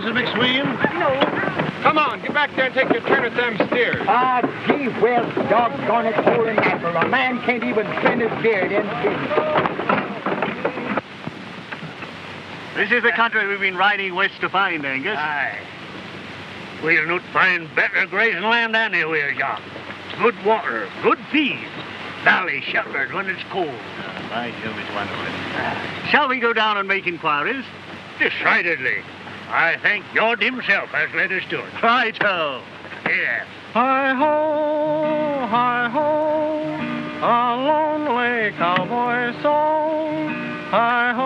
Mrs. McSween? No. Come on, get back there and take your turn at them steers. Ah, gee whiz, doggone it, holy mackerel. A man can't even trim his beard in peace. This is the country we've been riding west to find, Angus. Aye. We'll not find better grazing land anywhere, John. Good water, good feed. Valley sheltered when it's cold. By Jove, it's wonderful. Shall we go down and make inquiries? Decidedly. I think George himself has led us to it. Righto. Here. Hi-ho, a lonely cowboy song. Hi-ho,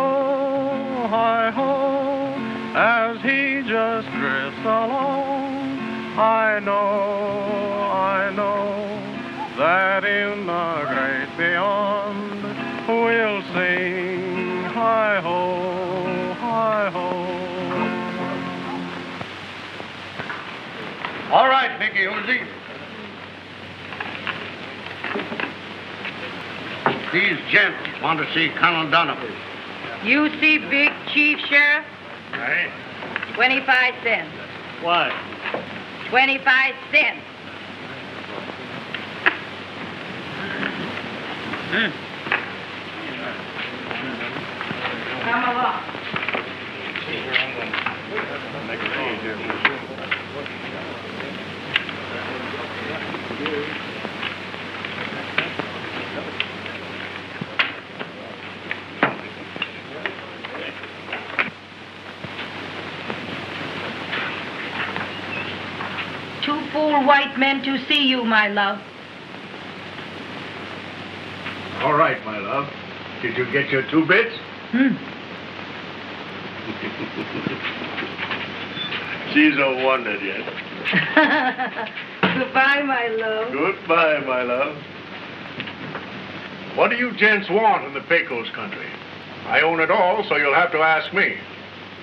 as he just drifts along. I know, that in the great beyond we'll sing hi-ho, hi-ho. All right, Nicky Hoosie. These gents want to see Colonel Donovan. You see Big Chief Sheriff? Aye. 25 cents. What? 25 cents. Come along. 2 full white men to see you, my love. All right, my love. Did you get your 2 bits? She's a wonder yet. Goodbye, my love. Goodbye, my love. What do you gents want in the Pecos country? I own it all, so you'll have to ask me.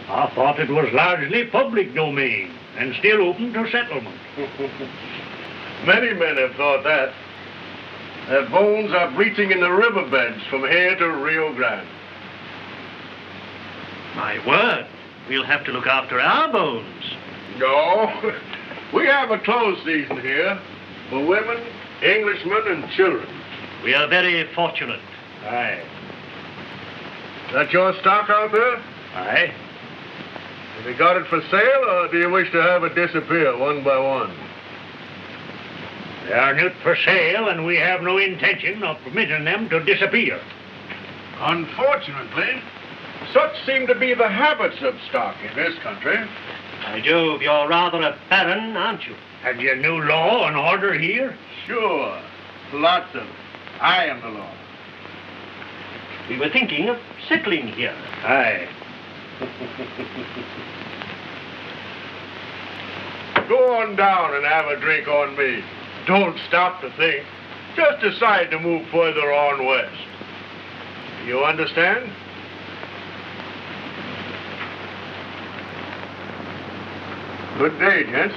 I thought it was largely public domain and still open to settlement. Many men have thought that. Their bones are breaching in the riverbeds from here to Rio Grande. My word. We'll have to look after our bones. No, we have a close season here for women, Englishmen, and children. We are very fortunate. Aye. That your stock out there? Aye. Have you got it for sale, or do you wish to have it disappear one by one? They are not for sale, and we have no intention of permitting them to disappear. Unfortunately, such seem to be the habits of stock in this country. By Jove, you're rather a baron, aren't you? Have you new law and order here? Sure. Lots of it. I am the law. We were thinking of settling here. Aye. Go on down and have a drink on me. Don't stop to think. Just decide to move further on west. You understand? Good day, gents.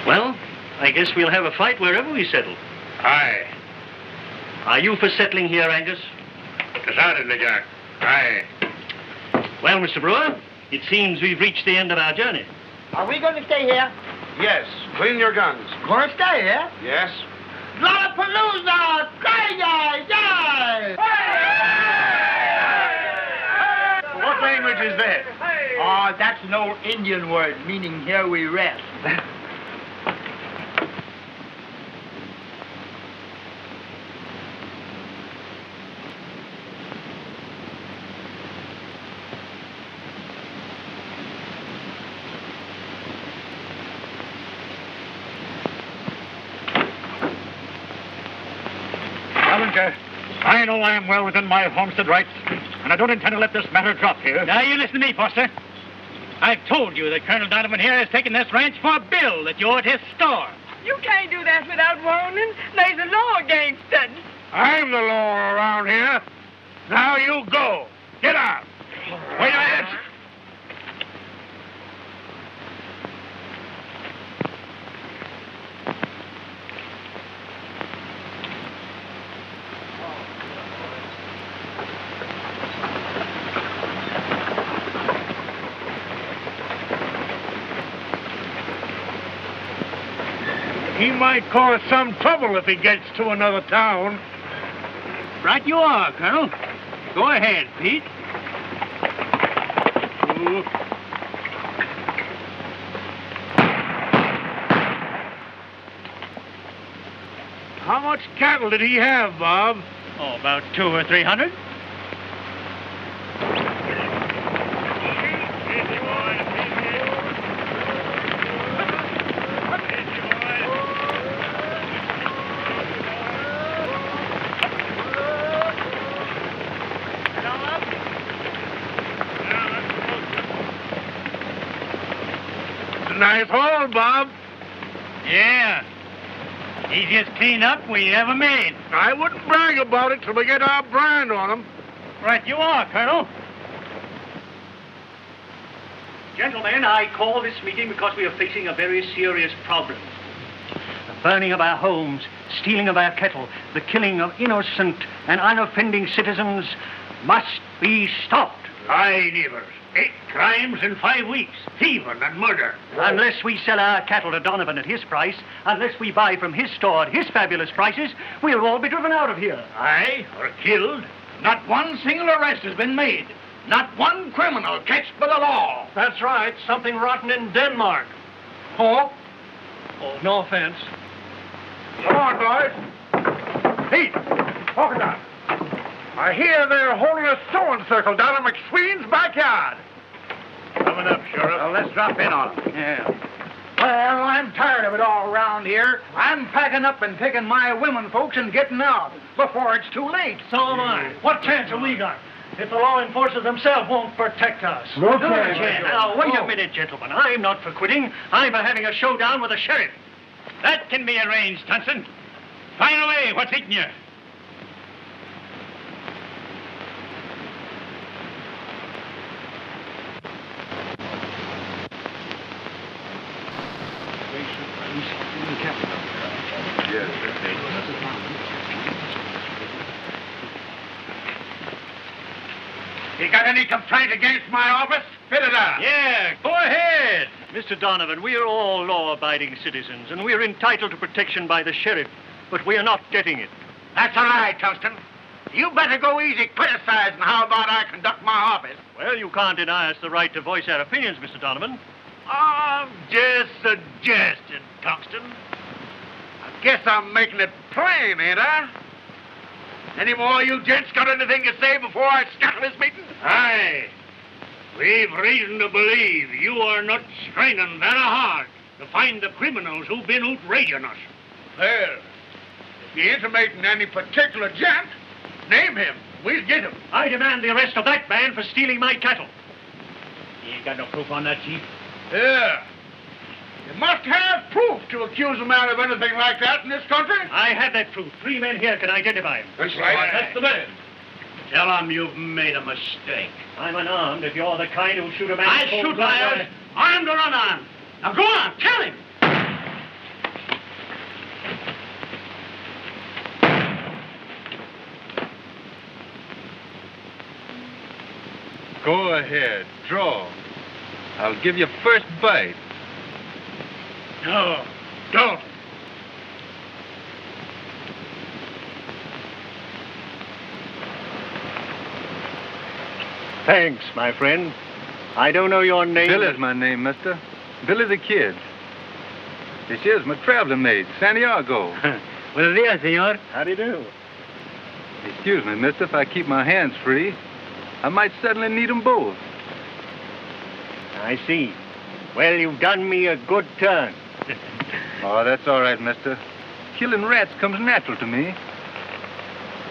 Well, I guess we'll have a fight wherever we settle. Aye. Are you for settling here, Angus? Decidedly, Jack. Aye. Well, Mr. Brewer, it seems we've reached the end of our journey. Are we going to stay here? Yes. Clean your guns. Going to stay here? Yes. Lollapalooza! Crazy! Yay! What language is that? Oh, that's an old Indian word meaning here we rest. I know I am well within my homestead rights, and I don't intend to let this matter drop here. Now, you listen to me, Foster. I've told you that Colonel Donovan here has taken this ranch for a bill that you're at his store. You can't do that without warning. There's a law against it. I'm the law around here. Now you go. Get out. Wait a minute. He might cause some trouble if he gets to another town. Right you are, Colonel. Go ahead, Pete. Ooh. How much cattle did he have, Bob? Oh, about 200 or 300. Nice haul, Bob. Yeah. Easiest clean-up we ever made. I wouldn't brag about it till we get our brand on him. Right you are, Colonel. Gentlemen, I call this meeting because we are facing a very serious problem. The burning of our homes, stealing of our cattle, the killing of innocent and unoffending citizens must be stopped. Aye, neighbors. 8 crimes in 5 weeks. Thieving and murder. Unless we sell our cattle to Donovan at his price, unless we buy from his store at his fabulous prices, we'll all be driven out of here. Aye, or killed. Not one single arrest has been made. Not one criminal catched by the law. That's right. Something rotten in Denmark. Oh, no offense. Come on, boys. Pete, walk it down. I hear they're holding a sewing circle down in McSween's backyard. Coming up, Sheriff. Well, let's drop in on them. Yeah. Well, I'm tired of it all around here. I'm packing up and taking my women folks and getting out before it's too late. So am I. What chance have we got if the law enforcers themselves won't protect us? Now, wait a minute, gentlemen. I'm not for quitting. I'm for having a showdown with the sheriff. That can be arranged, Tunson. Fire away. What's eating you? You got any complaint against my office? Spit it out. Yeah, go ahead. Mr. Donovan, we are all law-abiding citizens, and we are entitled to protection by the sheriff, but we are not getting it. That's all right, Tungsten. You better go easy criticizing how about I conduct my office. Well, you can't deny us the right to voice our opinions, Mr. Donovan. I'm just suggesting, Tungsten. I guess I'm making it plain, ain't I? Any more of you gents got anything to say before I scuttle this meeting? Aye. We've reason to believe you are not straining very hard to find the criminals who've been outraging us. Well, if you're intimating any particular gent, name him. We'll get him. I demand the arrest of that man for stealing my cattle. You ain't got no proof on that, Chief. Yeah. You must have proof to accuse a man of anything like that in this country. I have that proof. 3 men here can identify him. That's right. That's the man. Tell him you've made a mistake. I'm unarmed if you're the kind who'll shoot a man. I shoot liars. Armed or unarmed. Now go on, tell him. Go ahead, draw. I'll give you first bite. No, don't. Thanks, my friend. I don't know your name. Bill is my name, mister. Billy the Kid. This is my traveling mate, Santiago. Buenos dias, senor. How do you do? Excuse me, mister, if I keep my hands free, I might suddenly need them both. I see. Well, you've done me a good turn. Oh, that's all right, mister. Killing rats comes natural to me.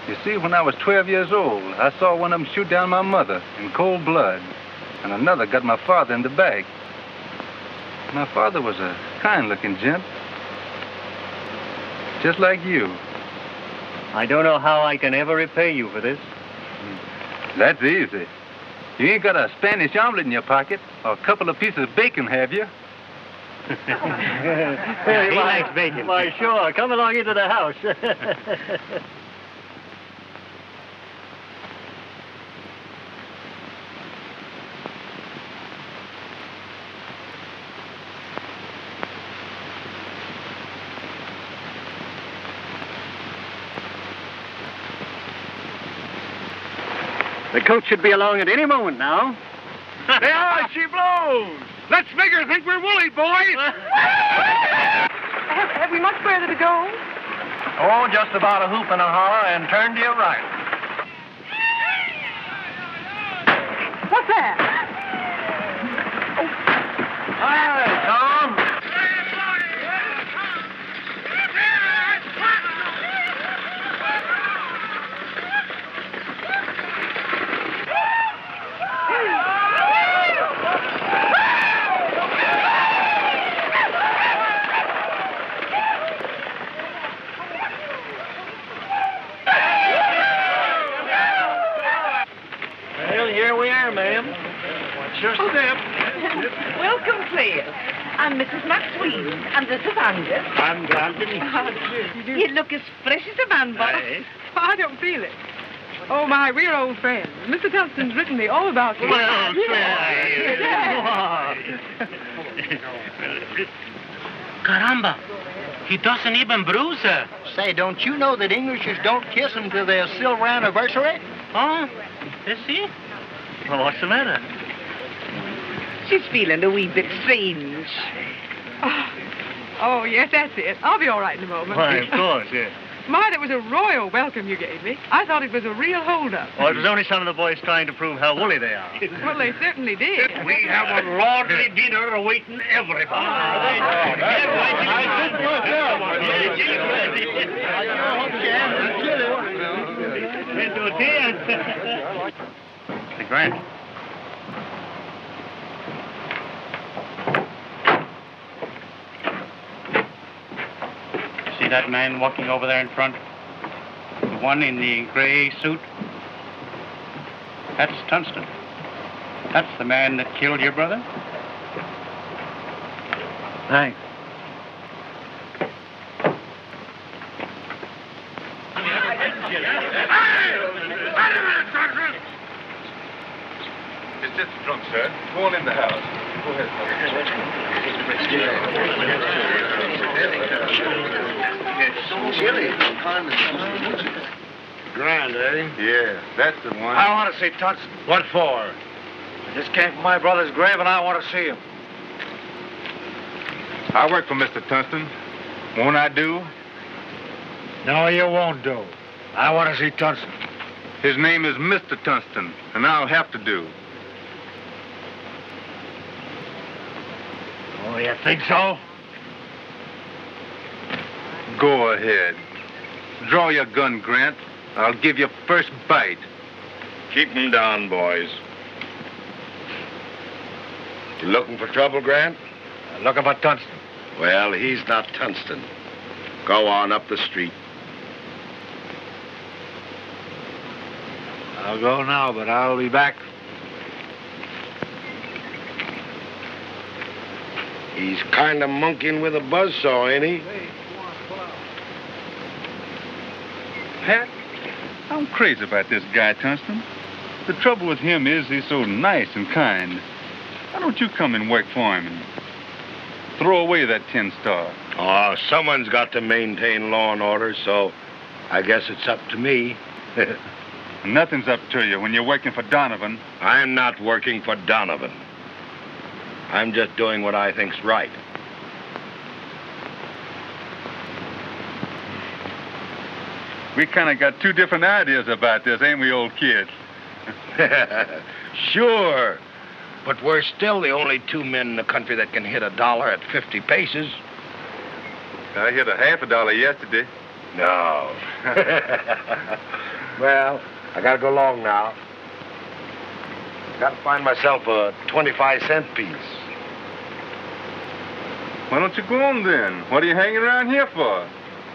You see, when I was 12 years old, I saw one of them shoot down my mother in cold blood, and another got my father in the back. My father was a kind-looking gent, just like you. I don't know how I can ever repay you for this. That's easy. You ain't got a Spanish omelet in your pocket or a couple of pieces of bacon, have you? He likes bacon. Why, sure. Come along into the house. The coach should be along at any moment now. There she blows. Let's make her think we're woolly, boys. Have we much further to go? Oh, just about a hoop and a holler and turn to your right. What's that? Hi, Tom. Well, here we are, ma'am. What's your step? Welcome, players. I'm Mrs. McSween, and this is Angus. I'm Brandon. You look as fresh as a man, Bob. Aye. I don't feel it. Oh, my, we're old friends. Mr. Tungston's written me all about you. Well, Caramba. He doesn't even bruise her. Say, don't you know that Englishes don't kiss until their silver anniversary? Oh, is he? Well, what's the matter? She's feeling a wee bit strange. Oh, yes, that's it. I'll be all right in a moment. Why, of course, yes. My, that was a royal welcome you gave me. I thought it was a real hold-up. Oh, it was only some of the boys trying to prove how woolly they are. Well, they certainly did. We have a lordly dinner awaiting everybody. Hey, Grant. See that man walking over there in front? The one in the gray suit? That's Tungston. That's the man that killed your brother? Thanks. It's just a drunk, sir. Go on in the house. Go ahead, Grand, eh? Yeah, that's the one. I want to see Tungston. What for? I just came from my brother's grave, and I want to see him. I work for Mr. Tungston. Won't I do? No, you won't do. I want to see Tungston. His name is Mr. Tungston, and I'll have to do. Oh, you think so? Go ahead. Draw your gun, Grant. I'll give you first bite. Keep him down, boys. You looking for trouble, Grant? Looking for Tungston. Well, he's not Tungston. Go on up the street. I'll go now, but I'll be back. He's kind of monkeying with a buzzsaw, ain't he? Pat, I'm crazy about this guy, Tungston. The trouble with him is he's so nice and kind. Why don't you come and work for him and throw away that 10-star? Oh, someone's got to maintain law and order, so I guess it's up to me. Nothing's up to you when you're working for Donovan. I'm not working for Donovan. I'm just doing what I think's right. We kind of got two different ideas about this, ain't we, old kid? Sure. But we're still the only two men in the country that can hit $1 at 50 paces. I hit a $50 yesterday. No. Well, I gotta go along now. Gotta find myself a 25-cent piece. Why don't you go on then? What are you hanging around here for?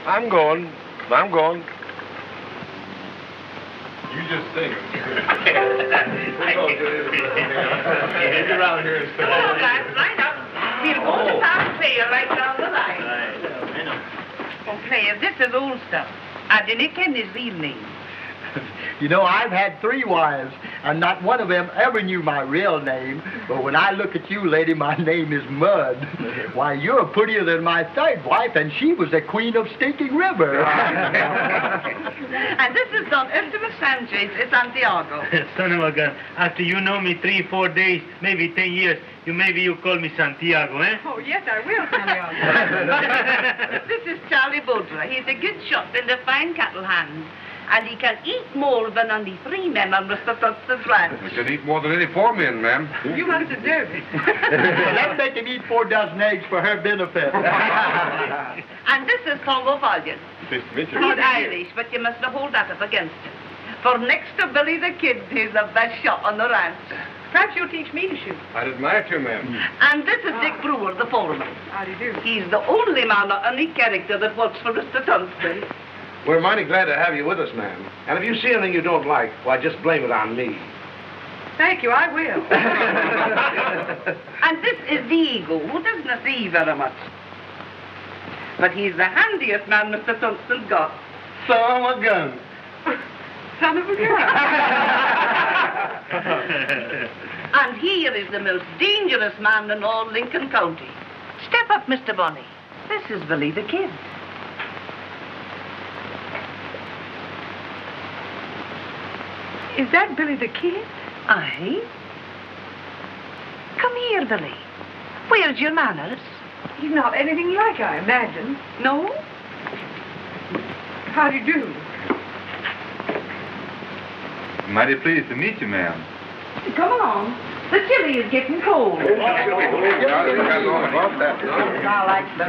I'm going. You just think. Around here is hello, guys. Line up. We'll go to town player right down the line. Oh, player, this is old stuff. I didn't ken his real name. You know, I've had 3 wives, and not one of them ever knew my real name. But when I look at you, lady, my name is Mud. Why, you're prettier than my 3rd wife, and she was the queen of Stinking River. And this is Don Esteban Sanchez de Santiago. Son of a gun, after you know me 3-4 days, maybe 10 years, maybe you call me Santiago, eh? Oh, yes, I will, Santiago. This is Charlie Boudre. He's a good shot and a fine cattle hand. And he can eat more than only 3 men on Mr. Thurston's ranch. He can eat more than any 4 men, ma'am. You must deserve it. Let's make him eat 4 dozen eggs for her benefit. And this is Pongo Follion. Nice to meet you. He's Irish, but you mustn't hold that up against him. For next to Billy the Kid, he's the best shot on the ranch. Perhaps you'll teach me to shoot. I'd admire you, ma'am. And this is Dick Brewer, the foreman. How do you do? He's the only man of any character that works for Mr. Tunstall. We're mighty glad to have you with us, ma'am. And if you see anything you don't like, why, just blame it on me. Thank you, I will. And this is the Eagle, who doesn't see very much. But he's the handiest man Mr. Tunstall's got. Son of a gun. Son of a gun. And here is the most dangerous man in all Lincoln County. Step up, Mr. Bonnie. This is Billy the Kid. Is that Billy the Kid? Aye. Come here, Billy. Where's your manners? He's not anything like I imagined. No? How do you do? Mighty pleased to meet you, ma'am. Come along. The chili is getting cold. I like the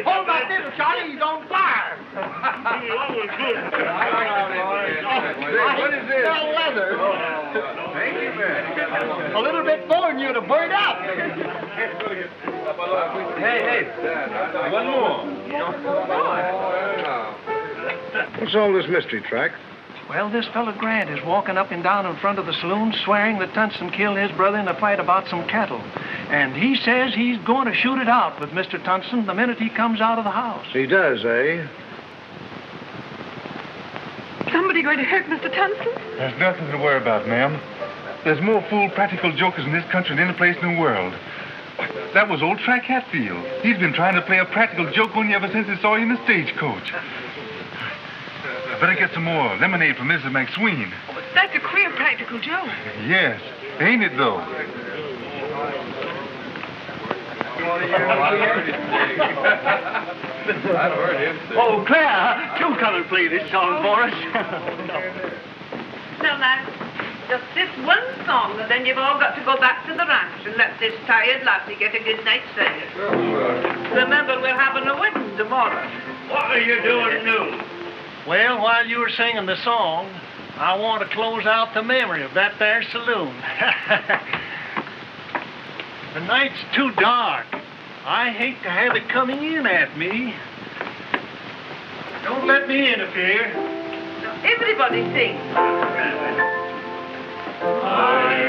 Hold that little Charlie, he's on fire. What is this? Well, leather. Thank you, man. A little bit more than you'd have burned up. Hey, one more. What's all this mystery, Track? Well, this fellow Grant is walking up and down in front of the saloon swearing that Tunstall killed his brother in a fight about some cattle. And he says he's going to shoot it out with Mr. Tunstall the minute he comes out of the house. He does, eh? Somebody going to hurt Mr. Tunstall? There's nothing to worry about, ma'am. There's more fool practical jokers in this country than any place in the world. That was old Track Hatfield. He's been trying to play a practical joke on you ever since he saw you in the stagecoach. I better get some more lemonade from Mrs. McSween. Oh, but that's a queer practical joke. Yes, ain't it, though? I've heard him say. Oh, Claire, do come and play this song for us. Now, lads, just this one song, and then you've all got to go back to the ranch and let this tired lassie get a good night's rest. Remember, we're having a wedding tomorrow. What are you doing now? Well, while you were singing the song, I want to close out the memory of that there saloon. The night's too dark. I hate to have it coming in at me. Don't let me interfere. Now, everybody sing. I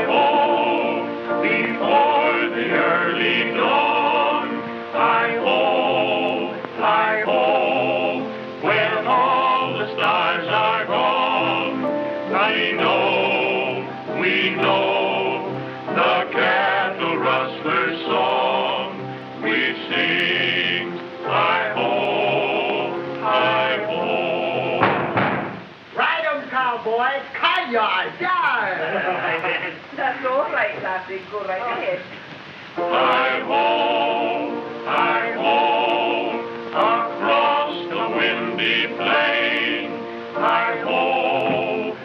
hope, before the early dawn. I hope, when all the stars are gone. We know the cattle-rustler song. We sing, I hope. Ride 'em, cowboys. Kaya, That's all right, lassie. Go right ahead. I hope, across the windy plain. I hope,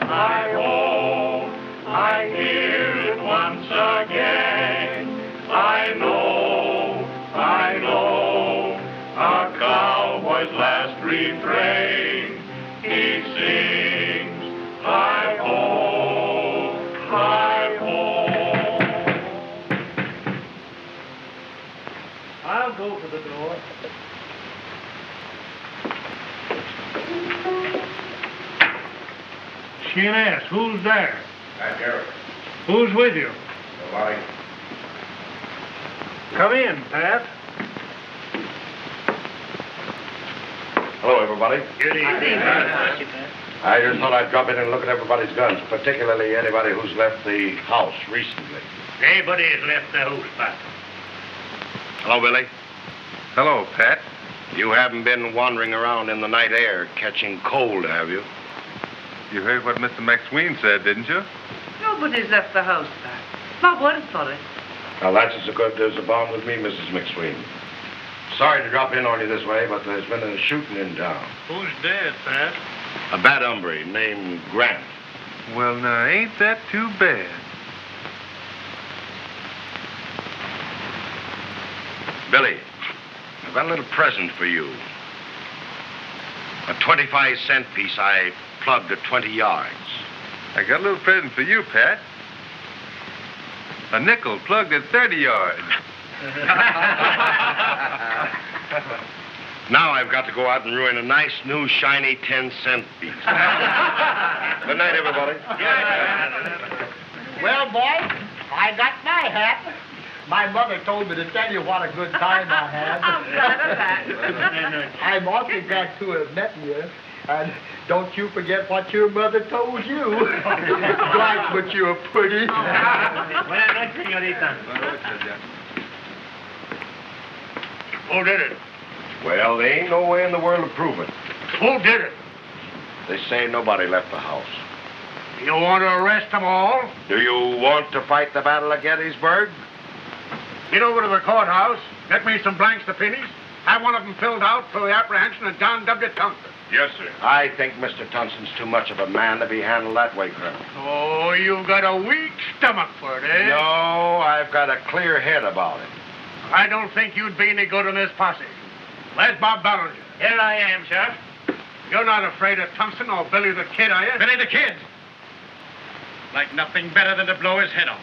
I'll go to the door. Shin-ass, who's there? Pat Garrett. Who's with you? Nobody. Come in, Pat. Hello, everybody. Good evening. I just thought I'd drop in and look at everybody's guns, particularly anybody who's left the house recently. Anybody has left the house, Pat. Hello, Billy. Hello, Pat. You haven't been wandering around in the night air catching cold, have you? You heard what Mr. McSween said, didn't you? Nobody's left the house, Pat. My word for it. Now, that's as good as a bomb with me, Mrs. McSween. Sorry to drop in on you this way, but there's been a shooting in town. Who's dead, Pat? A bad hombre named Grant. Well, now, ain't that too bad? Billy, I've got a little present for you. A 25-cent piece I plugged at 20 yards. I got a little present for you, Pat. A nickel plugged at 30 yards. Now I've got to go out and ruin a nice, new, shiny 10-cent piece. Good night, everybody. Well, boys, I got my hat. My mother told me to tell you what a good time I had. I'm glad of that. I'm awfully glad to have met you. And don't you forget what your mother told you. Like what you're pretty. Buenas noches, señorita. Who did it? Well, there ain't no way in the world to prove it. Who did it? They say nobody left the house. You want to arrest them all? Do you want to fight the battle of Gettysburg? Get over to the courthouse, get me some blanks to finish, have one of them filled out for the apprehension of John W. Thompson. Yes, sir. I think Mr. Thompson's too much of a man to be handled that way, Colonel. Oh, you've got a weak stomach for it, eh? No, I've got a clear head about it. I don't think you'd be any good in this posse. Where's Bob Ballinger? Here I am, Sheriff. You're not afraid of Thompson or Billy the Kid, are you? Billy the Kid. Like nothing better than to blow his head off.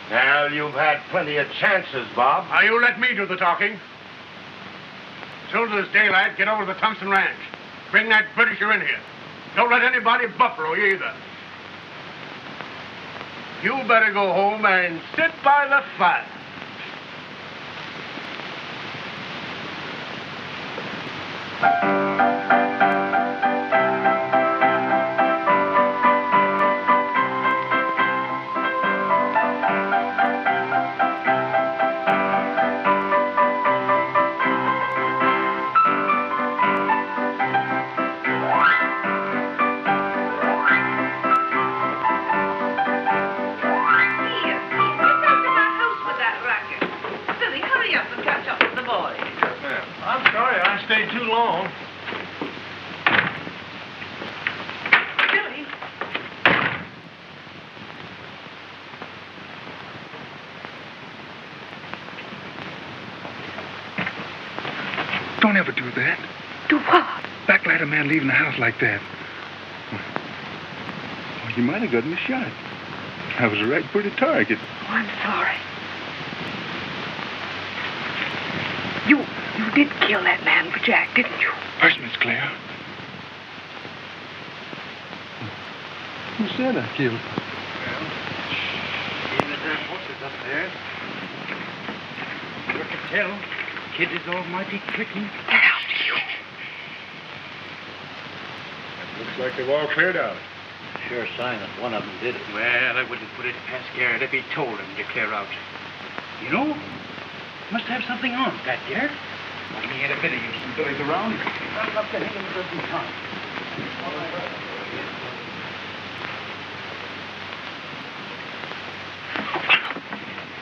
Well, you've had plenty of chances, Bob. Now, you let me do the talking. As soon as it's daylight, get over to the Thompson Ranch. Bring that Britisher in here. Don't let anybody buffalo you either. You better go home and sit by the fire. Stayed too long. Billy. Don't ever do that. Do what? Backlight a man leaving the house like that. Well, you might have gotten a shot. I was a right pretty target. Oh, I'm sorry. You did kill that man for Jack, didn't you? Hush, Miss Claire. Who said I killed? Even if that horses up there. You can tell. Kid is almighty tricky. Get out, you. Looks like they've all cleared out. Sure sign that one of them did it. Well, I wouldn't put it past Garrett if he told him to clear out. You know, must have something on, Pat Garrett. Well, he ain't a bit of use in Billy's around. I'll up to him a dozen times.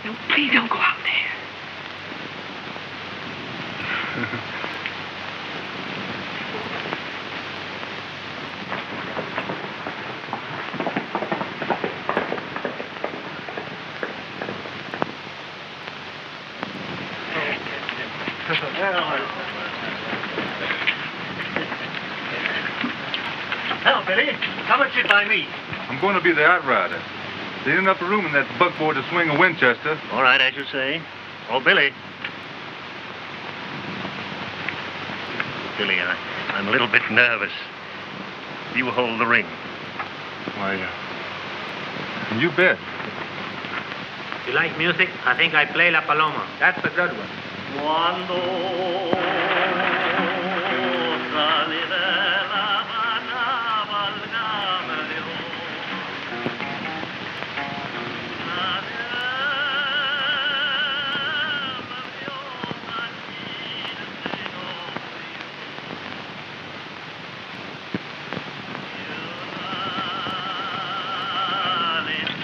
No, please don't go out there. Now, Billy, how much did buy me? I'm going to be the outrider. There ain't enough room in that buckboard to swing a Winchester. All right, as you say. Oh, Billy. Billy. I'm a little bit nervous. You hold the ring. Why, you bet. You like music? I think I play La Paloma. That's a good one.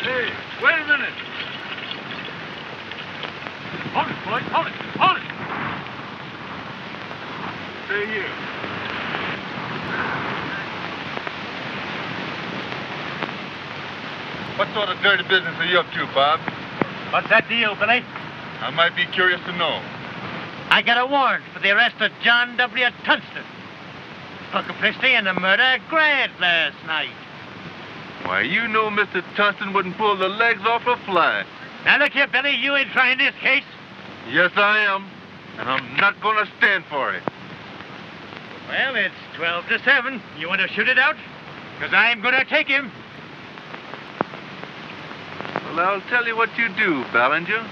Hey, wait a minute. Hold it, boy. Hold it. Hold it. Stay here. What sort of dirty business are you up to, Bob? What's that deal, Billy? I might be curious to know. I got a warrant for the arrest of John W. Tunston. Took a Christie and the murder of Grant last night. Why, you know Mr. Tunston wouldn't pull the legs off a fly. Now look here, Billy, you ain't trying this case. Yes, I am. And I'm not going to stand for it. Well, it's 12 to 7. You want to shoot it out? Because I'm going to take him. Well, I'll tell you what you do, Ballinger.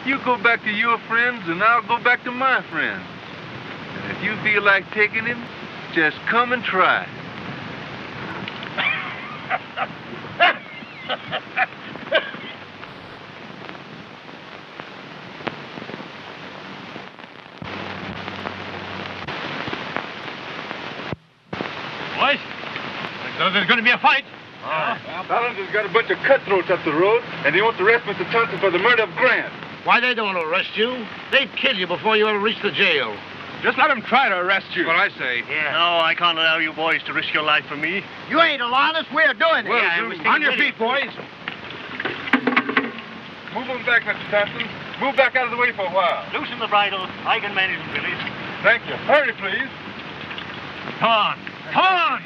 You go back to your friends, and I'll go back to my friends. And if you feel like taking him, just come and try. Boys, there's going to be a fight. Ballinger's got a bunch of cutthroats up the road, and he wants to arrest Mr. Tunston for the murder of Grant. Why, they don't arrest you. They'd kill you before you ever reach the jail. Just let him try to arrest you. That's what I say. Yeah. No, I can't allow you boys to risk your life for me. You ain't allowed us. We're doing it. Well, on your feet, boys. Move on back, Mr. Tunston. Move back out of the way for a while. Loosen the bridle. I can manage it, Billy. Thank you. Hurry, please. Come on. Come on.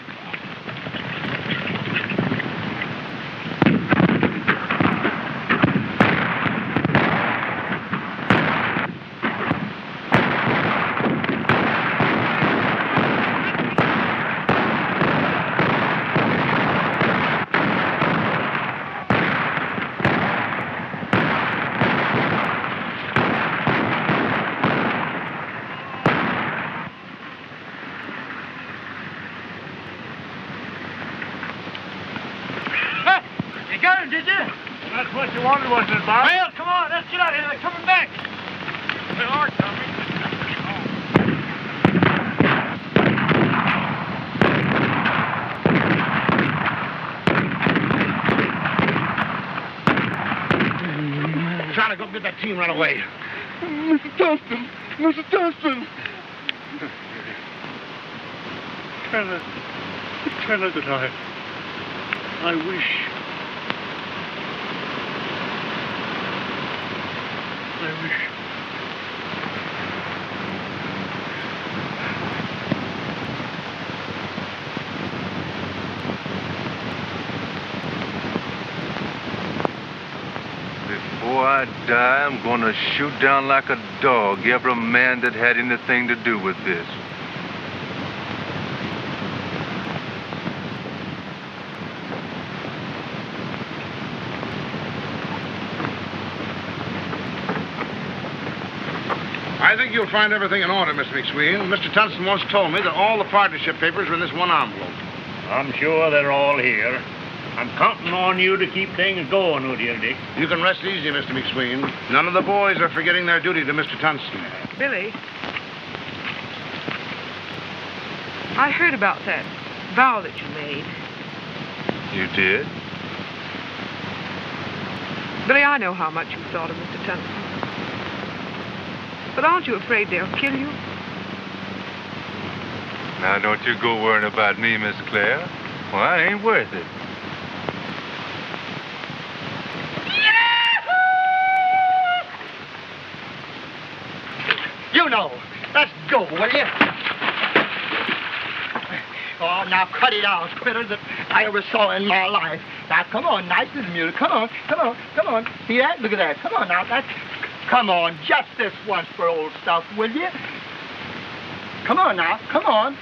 Did you? That's what you wanted, wasn't it, Bob? Well, come on, let's get out of here. They're coming back. They are coming. Trying to go get that team run away. Mr. Tunston! Mr. Tunston! Tell her that I wish. Before I die, I'm going to shoot down like a dog every man that had anything to do with this. I think you'll find everything in order, Mr. McSween. Mr. Tunston once told me that all the partnership papers are in this one envelope. I'm sure they're all here. I'm counting on you to keep things going, oh dear Dick. You can rest easy, Mr. McSween. None of the boys are forgetting their duty to Mr. Tunston. Billy, I heard about that vow that you made. You did? Billy, I know how much you thought of Mr. Tunston. But aren't you afraid they'll kill you? Now, don't you go worrying about me, Miss Claire. Well, I ain't worth it. You know. Let's go, will you? Oh, now cut it out, critter, that I ever saw in my life. Now, come on, nice as music. Come on, come on, come on. See that? Look at that. Come on now. Come on, just this once for old stuff, will you? Come on now. Come on.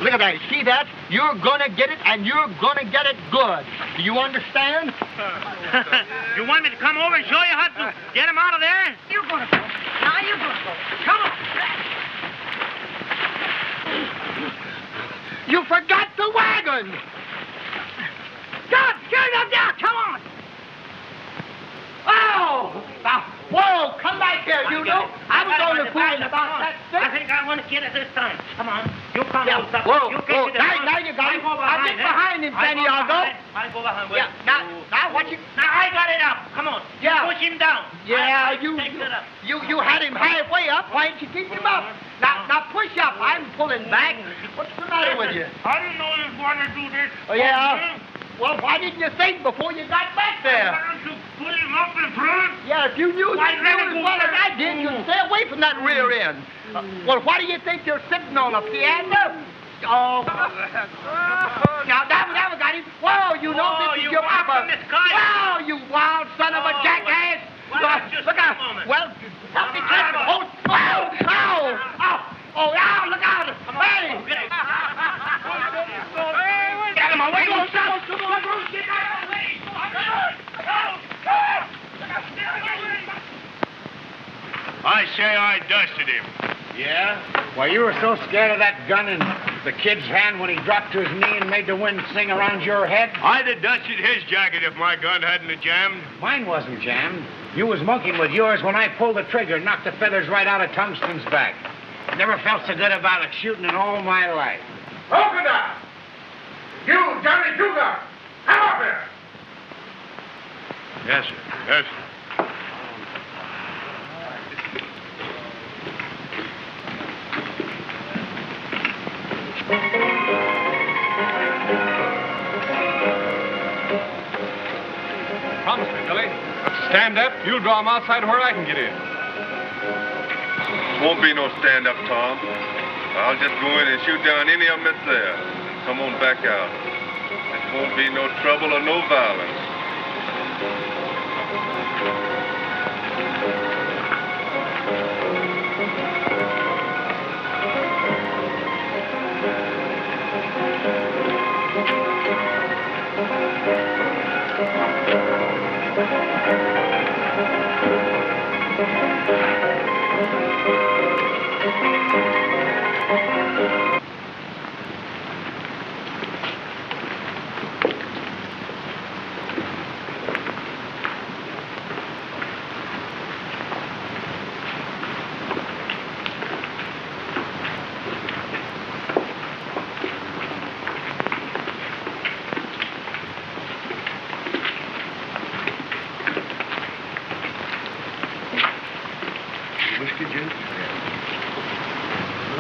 Look at that. See that? You're going to get it, and you're going to get it good. Do you understand? You want me to come over and show you how to get him out of there? You're going to go. Now you're going to go. Come on. You forgot the wagon. God, get up there. Come on. Oh! Now, whoa, come back here, you know. I was on the fooling about that stick. I think I want to get it this time. Come on. You come Yeah, on, Tucker. whoa, You whoa, get it. now you got it. I'll get behind him, Sandy, I'll go. I go behind. Yeah, now watch it. Now I got it up. Come on. Yeah. Push him down. Yeah, I take it up. you had him halfway up. Why didn't you keep him up? Now push up. I'm pulling back. What's the matter with you? I didn't know you was going to do this. Oh, yeah? Well, why didn't you think before you got back there? Why don't you put him up in front? Yeah, if you knew Why as let it go well as I back? did, you'd stay away from that rear end. Well, why do you think you're sitting on a piano? Oh, now that got him. Whoa, you know Oh, this is you your want papa. from this guy? Wow, you wild son of a Oh, jackass. why not just Look a out. moment? Well, help me take it. Oh, look out. Hey. Get him away. Get out of the way. I say I dusted him. Yeah? Well, you were so scared of that gun in the kid's hand when he dropped to his knee and made the wind sing around your head? I'd have dusted his jacket if my gun hadn't have jammed. Mine wasn't jammed. You was monkeying with yours when I pulled the trigger and knocked the feathers right out of Tungsten's back. Never felt so good about it shooting in all my life. Crocodile! You, Johnny Cougar! Come up here! Yes, sir. Yes, sir. Promise me, Billy. Stand up. You'll draw him outside where I can get in. Won't be no stand-up, Tom. I'll just go in and shoot down any of them that's there. Come on back out. It won't be no trouble or no violence.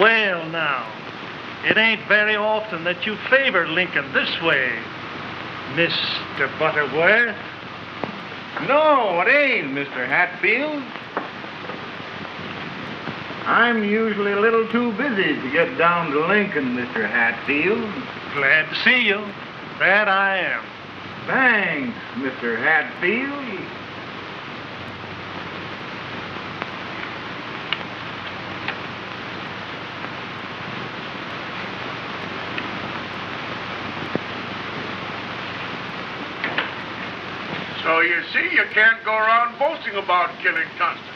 Well, now, it ain't very often that you favor Lincoln this way, Mr. Butterworth. No, it ain't, Mr. Hatfield. I'm usually a little too busy to get down to Lincoln, Mr. Hatfield. Glad to see you. That I am. Thanks, Mr. Hatfield. So you see, you can't go around boasting about killing Tungsten.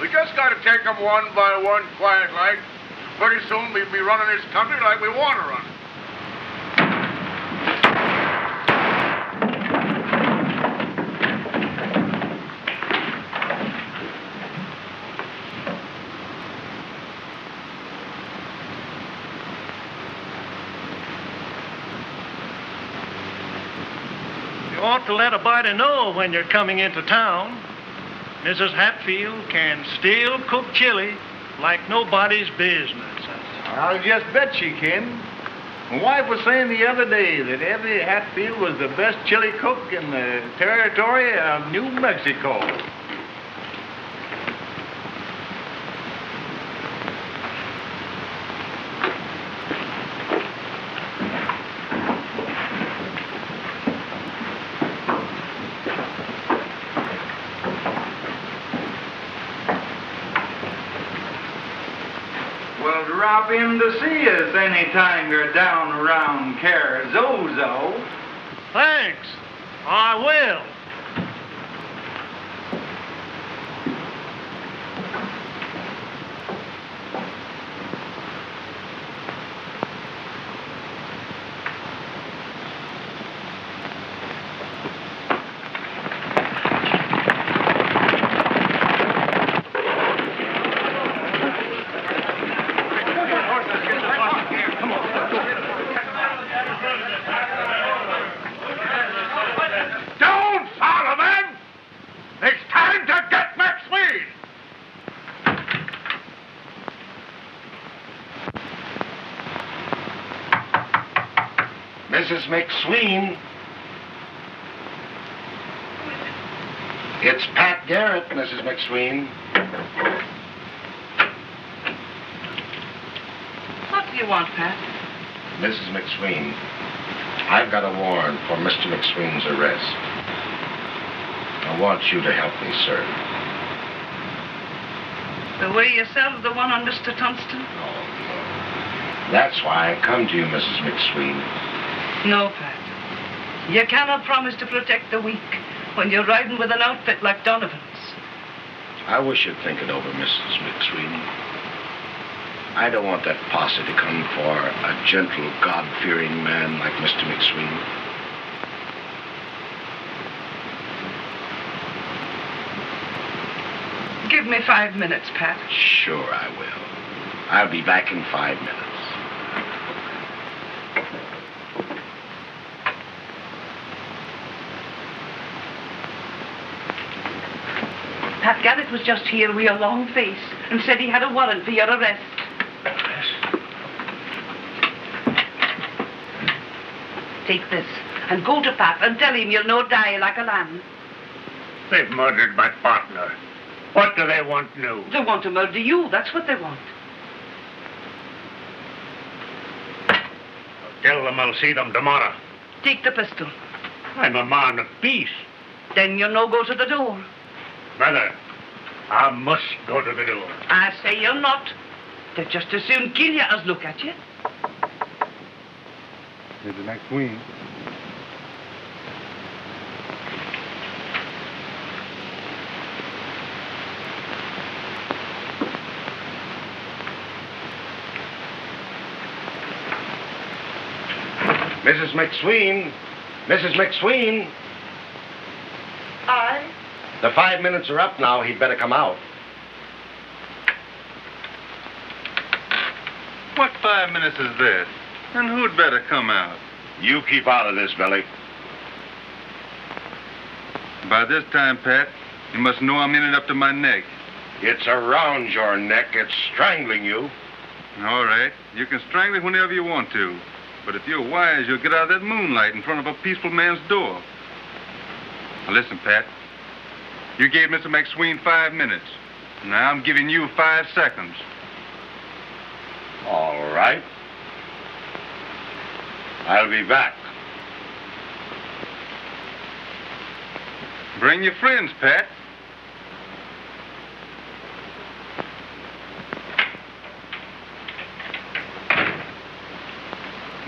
We just got to take them one by one, quiet like. Pretty soon we'll be running this country like we want to run it. You ought to let a body know when you're coming into town. Mrs. Hatfield can still cook chili like nobody's business. I'll just bet she can. My wife was saying the other day that Evie Hatfield was the best chili cook in the territory of New Mexico. Well, drop in to see us anytime you're down around Carrizozo. Thanks. I will. Mrs. McSween. It's Pat Garrett, Mrs. McSween. What do you want, Pat? Mrs. McSween, I've got a warrant for Mr. McSween's arrest. I want you to help me, sir. The way yourself the one on Mr. Tungsten? That's why I come to you, Mrs. McSween. No, Pat. You cannot promise to protect the weak when you're riding with an outfit like Donovan's. I wish you'd think it over, Mrs. McSween. I don't want that posse to come for a gentle, God-fearing man like Mr. McSween. Give me 5 minutes, Pat. Sure I will. I'll be back in 5 minutes. Pat Garrett was just here with a long face and said he had a warrant for your arrest. Take this and go to Pat and tell him you'll no die like a lamb. They've murdered my partner. What do they want now? They want to murder you, that's what they want. Tell them I'll see them tomorrow. Take the pistol. I'm a man of peace. Then you'll no go to the door. Mother, I must go to the door. I say you're not. They'd just as soon kill you as look at you. Mrs. McSween. Mrs. McSween. Mrs. McSween. Aye? The 5 minutes are up now. He'd better come out. What 5 minutes is this? And who'd better come out? You keep out of this, Billy. By this time, Pat, you must know I'm in it up to my neck. It's around your neck. It's strangling you. All right. You can strangle it whenever you want to. But if you're wise, you'll get out of that moonlight in front of a peaceful man's door. Now listen, Pat. You gave Mr. McSween 5 minutes. Now I'm giving you 5 seconds. All right. I'll be back. Bring your friends, Pat.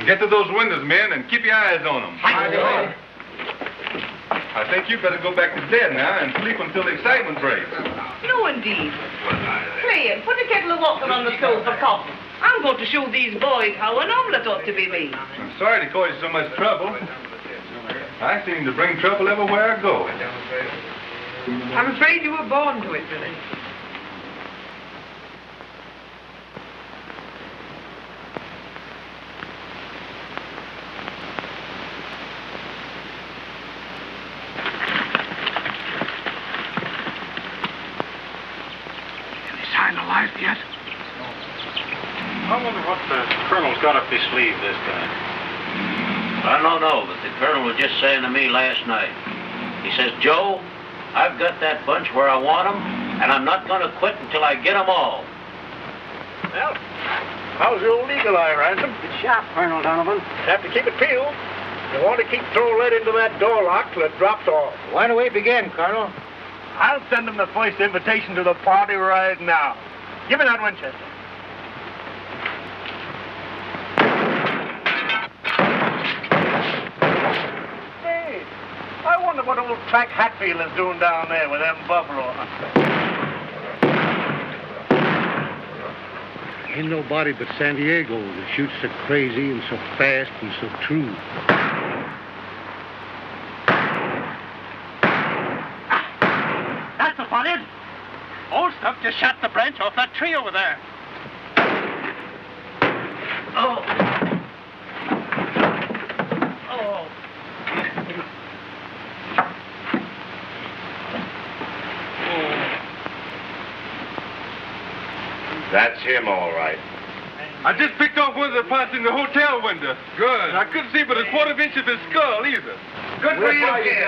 Get to those windows, men, and keep your eyes on them. I think you better go back to bed now and sleep until the excitement breaks. No, indeed. Play put a kettle of water on the stove for coffee. I'm going to show these boys how an omelette ought to be made. I'm sorry to cause you so much trouble. I seem to bring trouble everywhere I go. I'm afraid you were born to it, Billy. Yet? I wonder what the colonel's got up his sleeve this time. I don't know, but the colonel was just saying to me last night. He says, Joe, I've got that bunch where I want them, and I'm not going to quit until I get them all. Well, how's the old eagle eye, Ransom? It's sharp, Colonel Donovan. Have to keep it peeled. You want to keep throwing lead into that door lock till it drops off. Why do we begin, Colonel? I'll send him the first invitation to the party right now. Give me that Winchester. wonder what old Track Hatfield is doing down there with them buffalo. Ain't nobody but San Diego that shoots so crazy and so fast and so true. That's the fun, it. Old stuff just shot the branch off that tree over there. Oh. Oh. That's him, all right. I just picked off one of the parts in the hotel window. Good. And I couldn't see but a quarter of an inch of his skull either. Good for you, kid.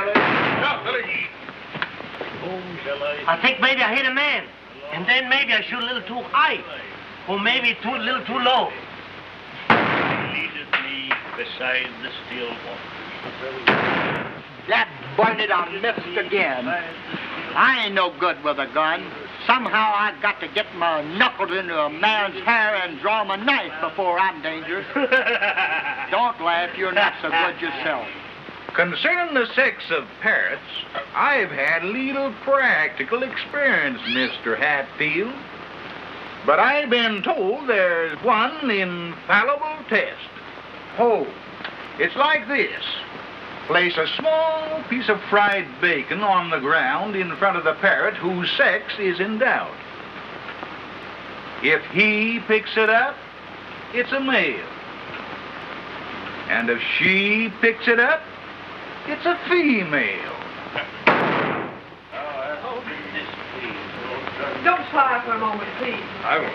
I think maybe I hit a man. And then maybe I shoot a little too high. Or maybe a little too low. Leadeth me beside the still waters. That bunted, I missed again. I ain't no good with a gun. Somehow I got to get my knuckles into a man's hair and draw my knife before I'm dangerous. Don't laugh, you're not so good yourself. Concerning the sex of parrots, I've had little practical experience, Mr. Hatfield. But I've been told there's one infallible test. Oh, it's like this. Place a small piece of fried bacon on the ground in front of the parrot whose sex is in doubt. If he picks it up, it's a male. And if she picks it up, it's a female. Don't fire for a moment, please. I won't.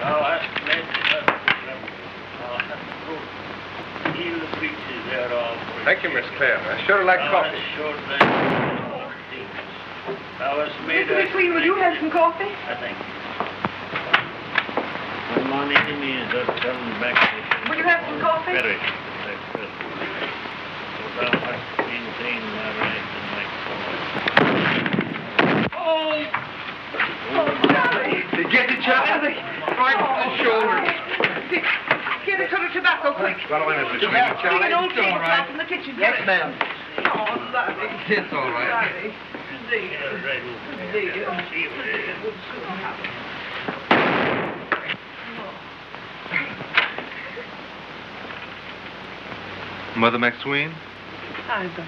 Thank you, Miss Clare. I sure like coffee. Mr. McQueen, will you have some coffee? I think. When my enemies are coming back. Will you have some coffee? Very. Thou hast maintained my rights and my cause. Oh, Charlie. Did you get it, Charlie? Right on the shoulders. Get a ton of tobacco, quick. Run away, Mr. Bring an old tablecloth from the kitchen. Yes, ma'am. Oh, lovely. It's all right. Lovely. Dear. Mother McSween, Ivan.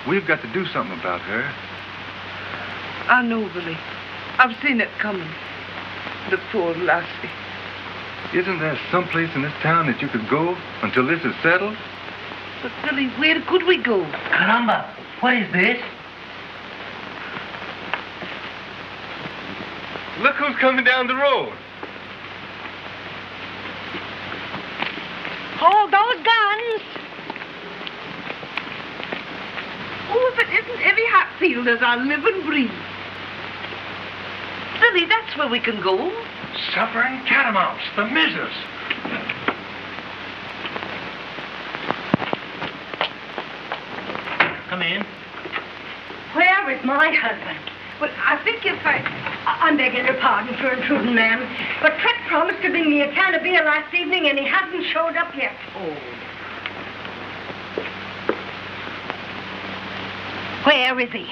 we've got to do something about her. I know, Billy. I've seen it coming. The poor lassie. Isn't there some place in this town that you could go until this is settled? But, Billy, where could we go? Caramba, what is this? Look who's coming down the road. Hold those guns. Oh, if it isn't Evie Hatfield as I live and breathe. Billy, that's where we can go. Supper and catamounts, the missus. Come in. Where is my husband? Well, I think if I'm begging your pardon for intruding, ma'am, but Trent promised to bring me a can of beer last evening, and he hasn't showed up yet. Oh. Where is he?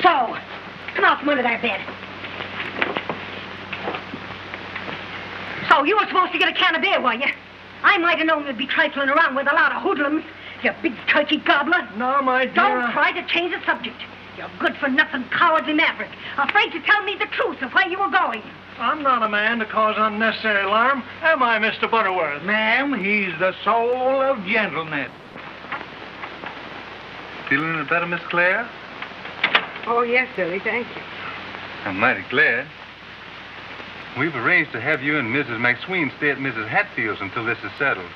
So, come out from under that bed. So, you were supposed to get a can of beer, were you? I might have known you'd be trifling around with a lot of hoodlums, you big turkey gobbler. No, my dear. Don't try to change the subject. You're good-for-nothing, cowardly maverick, afraid to tell me the truth of where you were going. I'm not a man to cause unnecessary alarm, am I, Mr. Butterworth? Ma'am, he's the soul of gentleness. Feeling any better, Miss Clare? Oh, yes, Billy, thank you. I'm mighty glad. We've arranged to have you and Mrs. McSween stay at Mrs. Hatfield's until this is settled.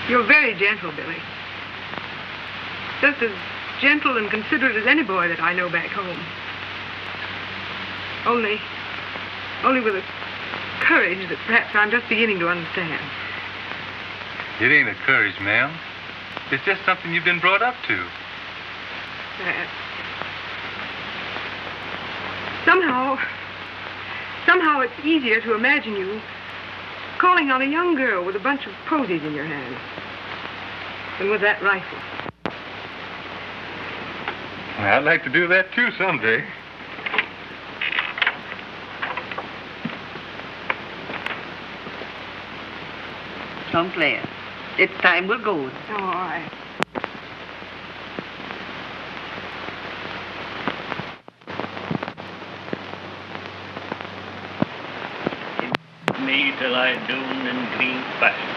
You're very gentle, Billy. Just as gentle and considerate as any boy that I know back home. Only, Only with a courage that perhaps I'm just beginning to understand. It ain't a courage, ma'am. It's just something you've been brought up to. Perhaps. Somehow it's easier to imagine you calling on a young girl with a bunch of posies in your hand than with that rifle. I'd like to do that, too, someday. Come, Claire. It's time we're going. Oh, all right. Me till I dune in green pasture.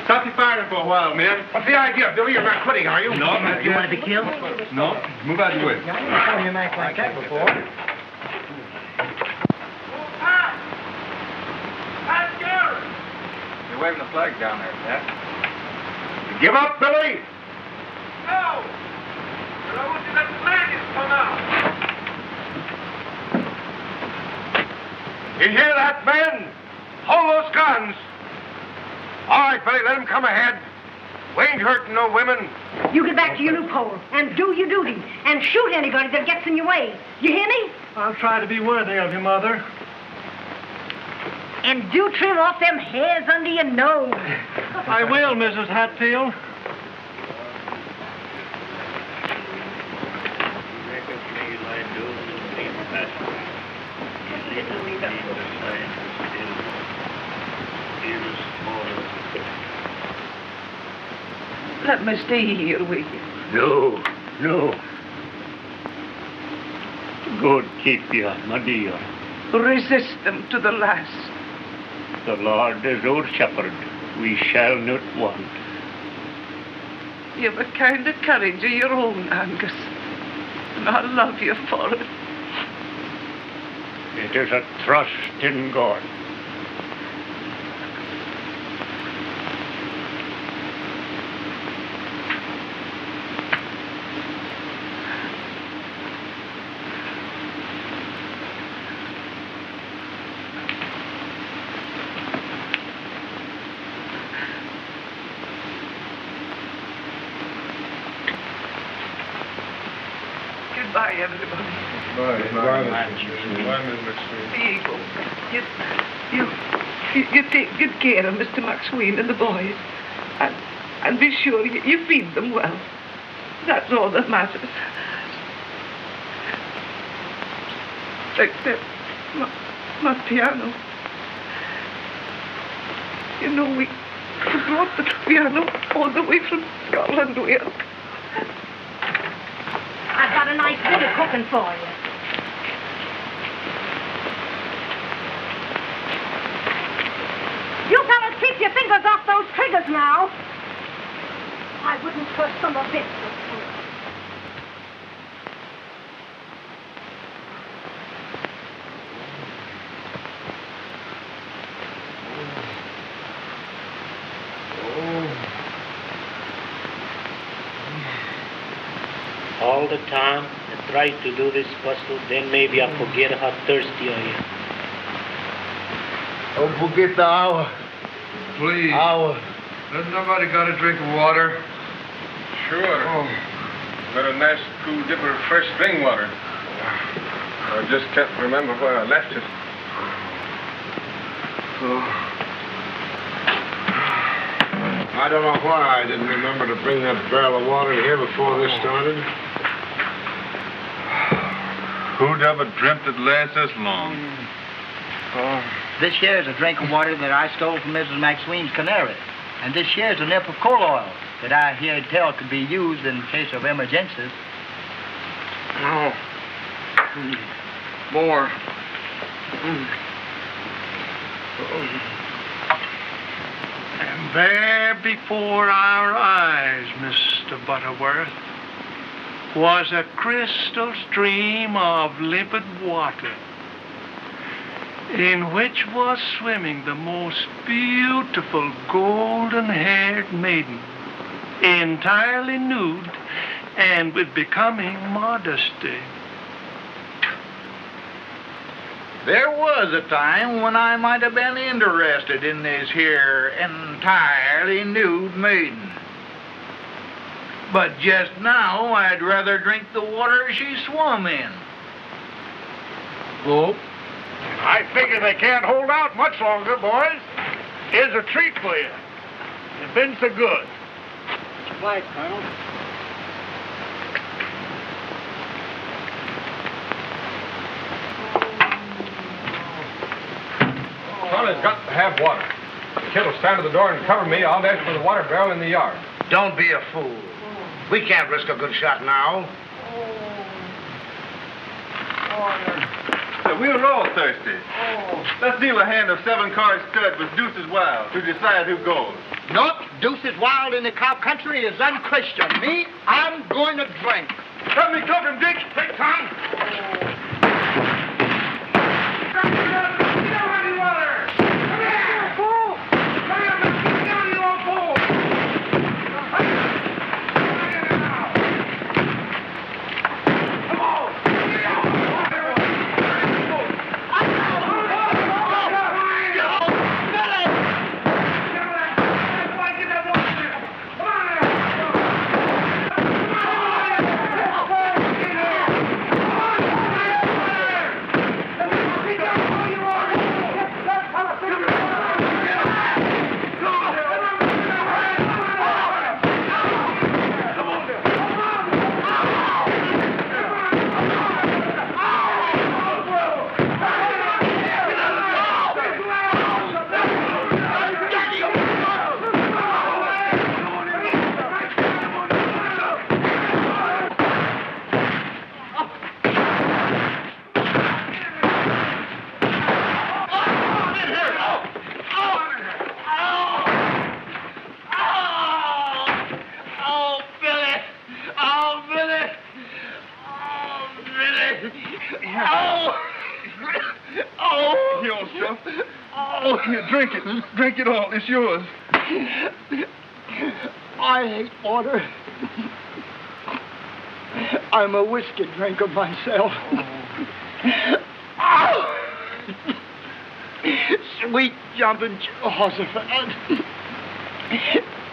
Stop your firing for a while, man. What's the idea, Billy? You're not quitting, are you? No, not You yet. want to be killed? No. Move out of the way. I never saw him act like that before. Pat Garrett! You're waving the flag down there, Pat. Give up, Billy! No! But I want you to let the ladies come out. You hear that, men? Hold those guns! All right, Billy, let him come ahead. We ain't hurting no women. You get back to your loophole and do your duty and shoot anybody that gets in your way. You hear me? I'll try to be worthy of you, Mother. And do trim off them hairs under your nose. I will, Mrs. Hatfield. Let me stay here with you. No, no. God keep you, my dear. Resist them to the last. The Lord is our shepherd. We shall not want. You've a kind of courage of your own, Angus. And I love you for it. It is a trust in God. Goodbye, everybody. Eagle, you take good care of Mr. McSween and the boys. And be sure you feed them well. That's all that matters. Except my piano. You know, we brought the piano all the way from Scotland, Will. I've got a nice bit of cooking for you. You fellas keep your fingers off those triggers now. I wouldn't trust them a bit. All the time I try to do this puzzle, then maybe I forget how thirsty I am. Don't forget the hour. Please. Hour. Doesn't nobody got a drink of water? Sure. Oh. Got a nice cool dip of fresh spring water. I just can't remember where I left it. I don't know why I didn't remember to bring that barrel of water in here before this started. Who'd ever dreamt it'd last this long? This here is a drink of water that I stole from Mrs. McSween's canary. And this here is a nip of coal oil that I hear tell could be used in case of emergencies. Oh. More. And there before our eyes, Mr. Butterworth, was a crystal stream of limpid water in which was swimming the most beautiful golden-haired maiden, entirely nude and with becoming modesty. There was a time when I might have been interested in this here entirely nude maiden. But just now, I'd rather drink the water she swum in. Oh? I figure they can't hold out much longer, boys. Here's a treat for you. You've been so good. Right, Colonel. Charlie's got to have water. The kid will stand at the door and cover me. I'll dash for the water barrel in the yard. Don't be a fool. We can't risk a good shot now. We're all thirsty. Let's deal a hand of 7-card stud with Deuce's Wild to decide who goes. Nope, Deuce's Wild in the cow country is unchristian. Me, I'm going to drink. Let me cover him, Dick. Take time. Drink it all. It's yours. I hate water. I'm a whiskey drinker myself. Sweet jumping Jehoshaphat.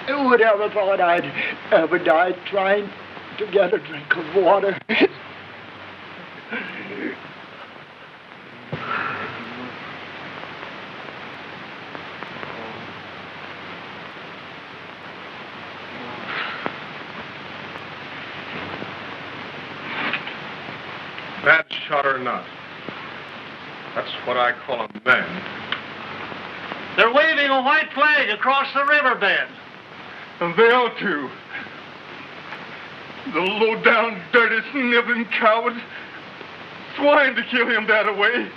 Who would ever thought I'd ever die trying to get a drink of water? Bad shot or not, that's what I call a man. They're waving a white flag across the riverbed. And they ought to. The low-down, dirty, sniveling cowards. Swine to kill him that way.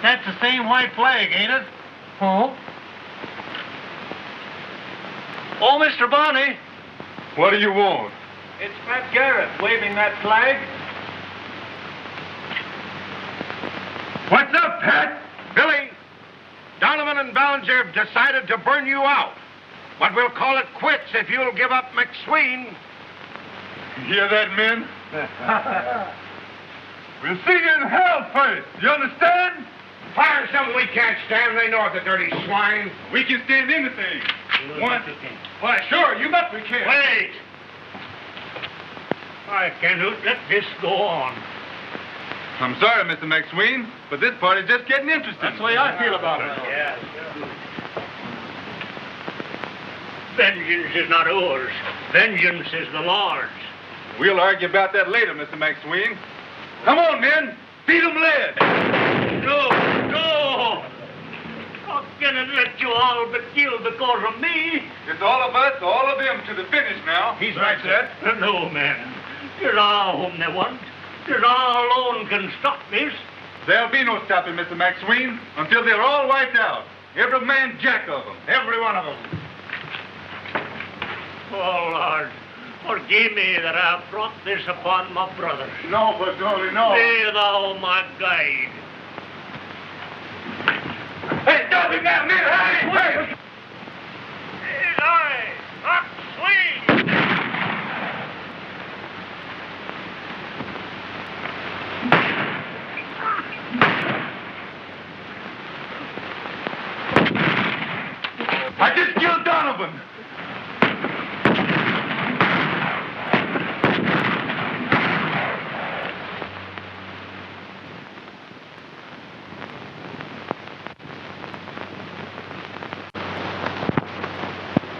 That's the same white flag, ain't it? Oh? Oh, Mr. Barney. What do you want? It's Pat Garrett waving that flag. What's up, Pat? Billy, Donovan and Ballinger have decided to burn you out. But we'll call it quits if you'll give up McSween. Hear that, men? We'll see you in hell first. You understand? Fire something we can't stand. They know it, the dirty swine. We can stand anything. What? Why, sure, you bet we can. Wait! I cannot let this go on. I'm sorry, Mr. McSween, but this party's just getting interested. That's the way I feel about it. Yes. Vengeance is not ours. Vengeance is the Lord's. We'll argue about that later, Mr. McSween. Come on, men. Feed 'em lead. No, no! How can I let you all be killed because of me? It's all of us, all of them, to the finish now. He's right, sir. No, man. It's all whom they want. It's all alone can stop this. There'll be no stopping, Mr. McSween, until they're all wiped out. Every man jack of them. Every one of them. Oh, Lord, forgive me that I have brought this upon my brother. No, but only no. Be thou my guide. Hey, don't be that man! Hey, wait! I, not sweet. Donovan.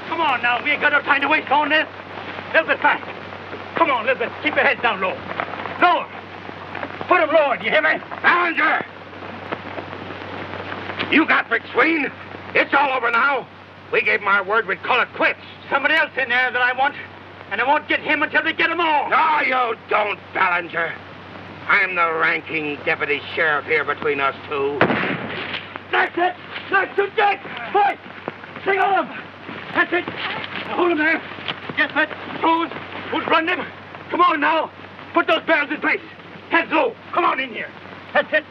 Come on now, we ain't got no time to waste on this. A little bit fast. Come on, a little bit. Keep your heads down low. Lower. Put them lower, do you hear me? Ballinger! You got McSween. It's all over now. We gave him our word we'd call it quits. Somebody else in there that I want, and I won't get him until they get them all. No, you don't, Ballinger. I'm the ranking deputy sheriff here between us two. That's it. That's it, Jack. Boys, sing on them. That's it. Now, hold them there. Get fit. Who's running them? Come on now. Put those barrels in place. Heads low. Come on in here. That's it.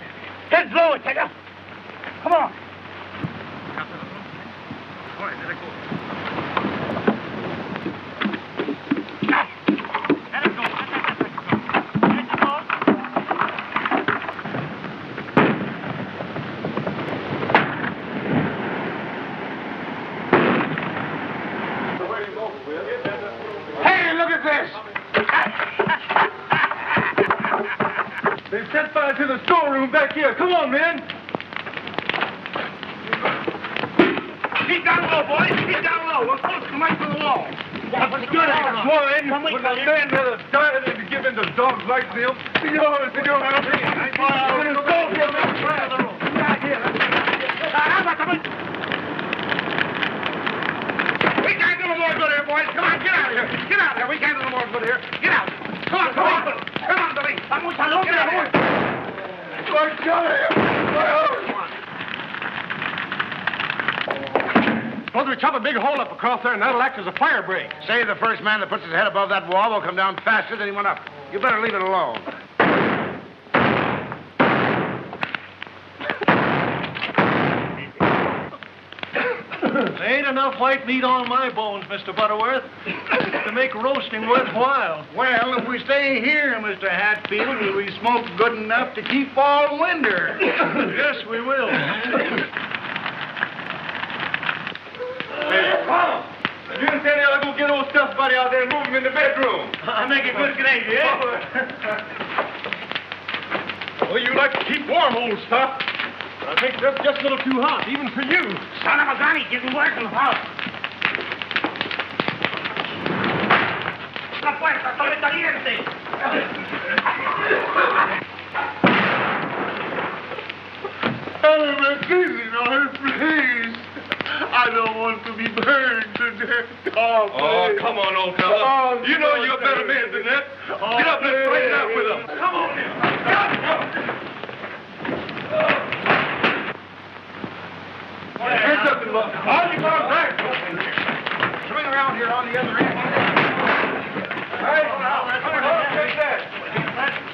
Heads low, I tell you. Come on. Hey, look at this! They've set fire to the storeroom back here. Come on, men. Keep down low, boys. Keep down low. We're close to the wall. What's good at it, swine? When the man rather die than to give in to dogs like them. Senor, We can't do no more good here, boys. Come on, get out of here. Get out of here. We can't do no more good here. Get out. Come on, come on. Come on, Billy. Get out of here. Let's go here. Suppose we chop a big hole up across there, and that'll act as a fire break. Say the first man that puts his head above that wall will come down faster than he went up. You better leave it alone. There ain't enough white meat on my bones, Mr. Butterworth, to make roasting worthwhile. Well, if we stay here, Mr. Hatfield, will we smoke good enough to keep fall and winter? Yes, we will. Hey, you and Sandy ought to go get old stuff buddy out there and move him in the bedroom. I make a good gravy, eh? Well, you like to keep warm, old stuff. I think that's just a little too hot, even for you. Son of a gun, he's getting worse in the house. La puerta, sobresaliente. Please. I don't want to be burned to death. Oh, come on, old fella. You know you're a better man than that. Get up and fight it out with him. Come on. Here's something, look. All you gone back. Swing around here on the other end. Hey, take that.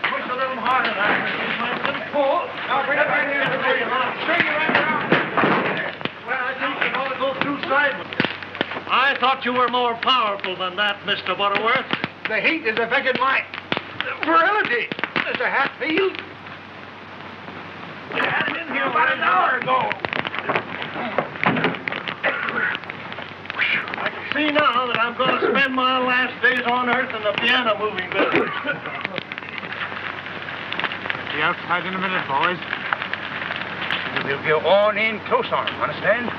Push a little harder there. Pull. Now bring it right here. Swing it right around. Well, I think you ought to go through sideways. I thought you were more powerful than that, Mr. Butterworth. The heat is affecting my virility, Mr. Hatfield. You had him in here about an hour ago. I can see now that I'm going to spend my last days on Earth in the piano moving business. Be outside in a minute, boys. We'll go on in close on him, understand?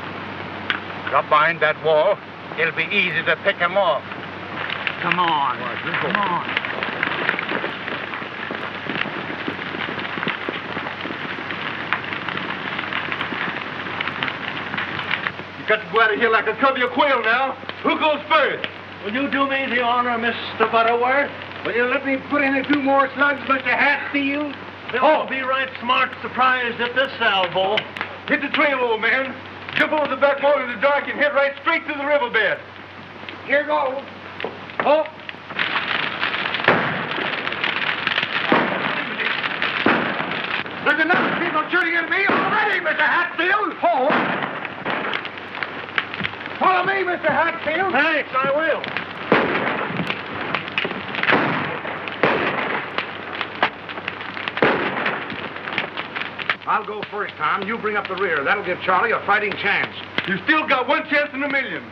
Drop behind that wall. It'll be easy to pick him off. Come on. Come on. You got to go out of here like a covey of quail now. Who goes first? Will you do me the honor, Mr. Butterworth? Will you let me put in a few more slugs, Mr. Hatfield? They'll all be right smart surprised at this salvo. Hit the trail, old man. Jump over the back wall in the dark and head right straight through the riverbed. Here goes. Oh. There's enough people shooting at me already, Mr. Hatfield. Oh. Follow me, Mr. Hatfield. Thanks, I will. I'll go first, Tom. You bring up the rear. That'll give Charlie a fighting chance. You still got one chance in a million.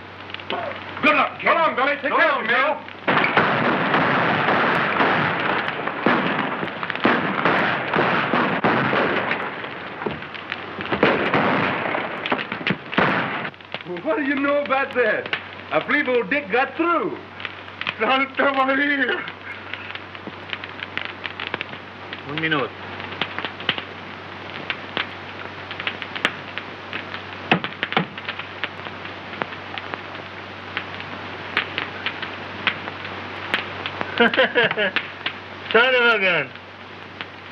Good luck, kid. So long, Billy. Take care of you, Bill. What do you know about that? I believe old Dick got through. Santa Maria. Un minuto. Son of a gun.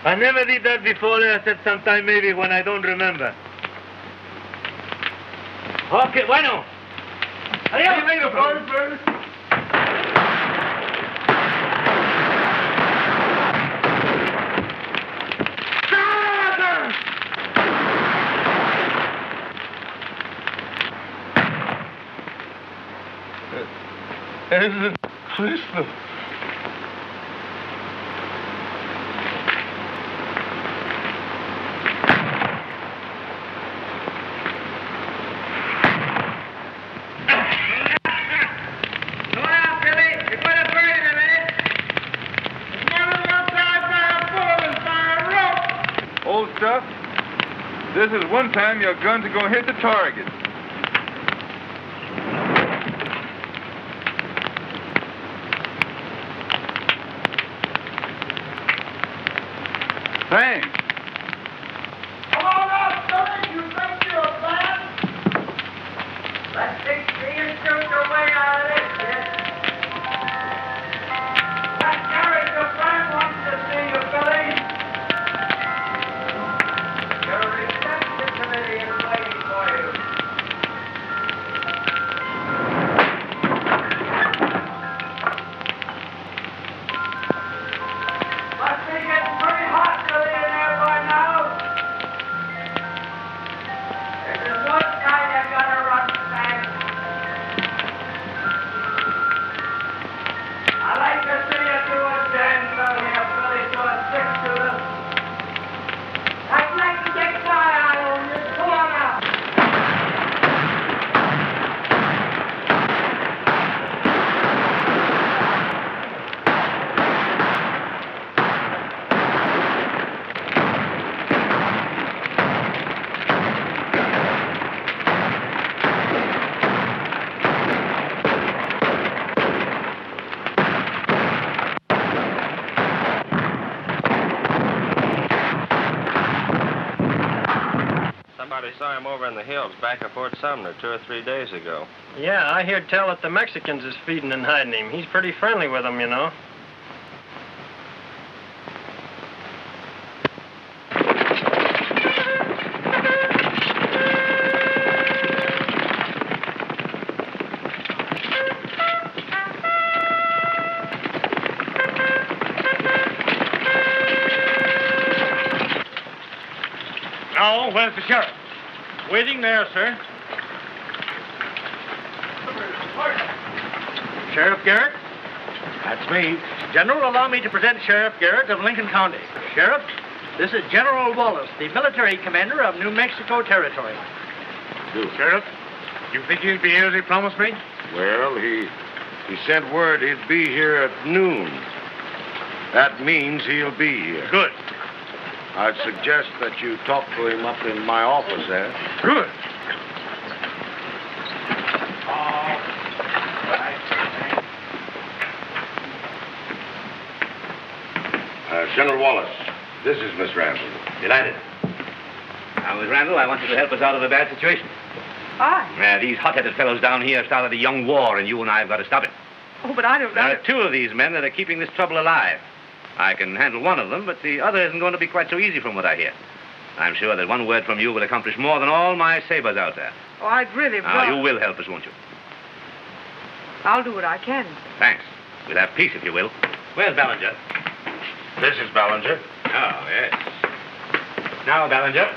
I never did that before. I said sometime maybe when I don't remember. Okay, bueno. See you later, boys. Es Cristo. Old stuff. This is one time your guns are going to hit the target. Thanks. Come on up, Billy. You think you're a man? Let's take and shoot your way out of this, kid. Pat Garrett, your friend, wants to see you, Billy. Your reception committee is waiting for you. Must be getting pretty hot, Billy, in there by now. If there's one guy you gotta run fast. I like to see you do a dance out here, Billy, so it sticks to them. I'd like to get fire on this corner. Somebody saw him over in the hills back of Fort Sumner 2 or 3 days ago. Yeah, I heard tell that the Mexicans is feeding and hiding him. He's pretty friendly with them, you know. Now, where's the sheriff? Waiting there, sir. Sheriff Garrett? That's me. General, allow me to present Sheriff Garrett of Lincoln County. Sheriff, this is General Wallace, the military commander of New Mexico Territory. Sheriff, you think he'll be here as he promised me? Well, he sent word he'd be here at noon. That means he'll be here. Good. I'd suggest that you talk to him up in my office there. Good. General Wallace, this is Miss Randall. Delighted. Now, Miss Randall, I want you to help us out of a bad situation. Aye. These hot-headed fellows down here started a young war, and you and I have got to stop it. Oh, but I don't know. There are 2 of these men that are keeping this trouble alive. I can handle one of them, but the other isn't going to be quite so easy from what I hear. I'm sure that one word from you will accomplish more than all my sabers out there. Oh, I'd really... Now, you will help us, won't you? I'll do what I can. Thanks. We'll have peace, if you will. Where's Ballinger? This is Ballinger. Oh, yes. Now, Ballinger,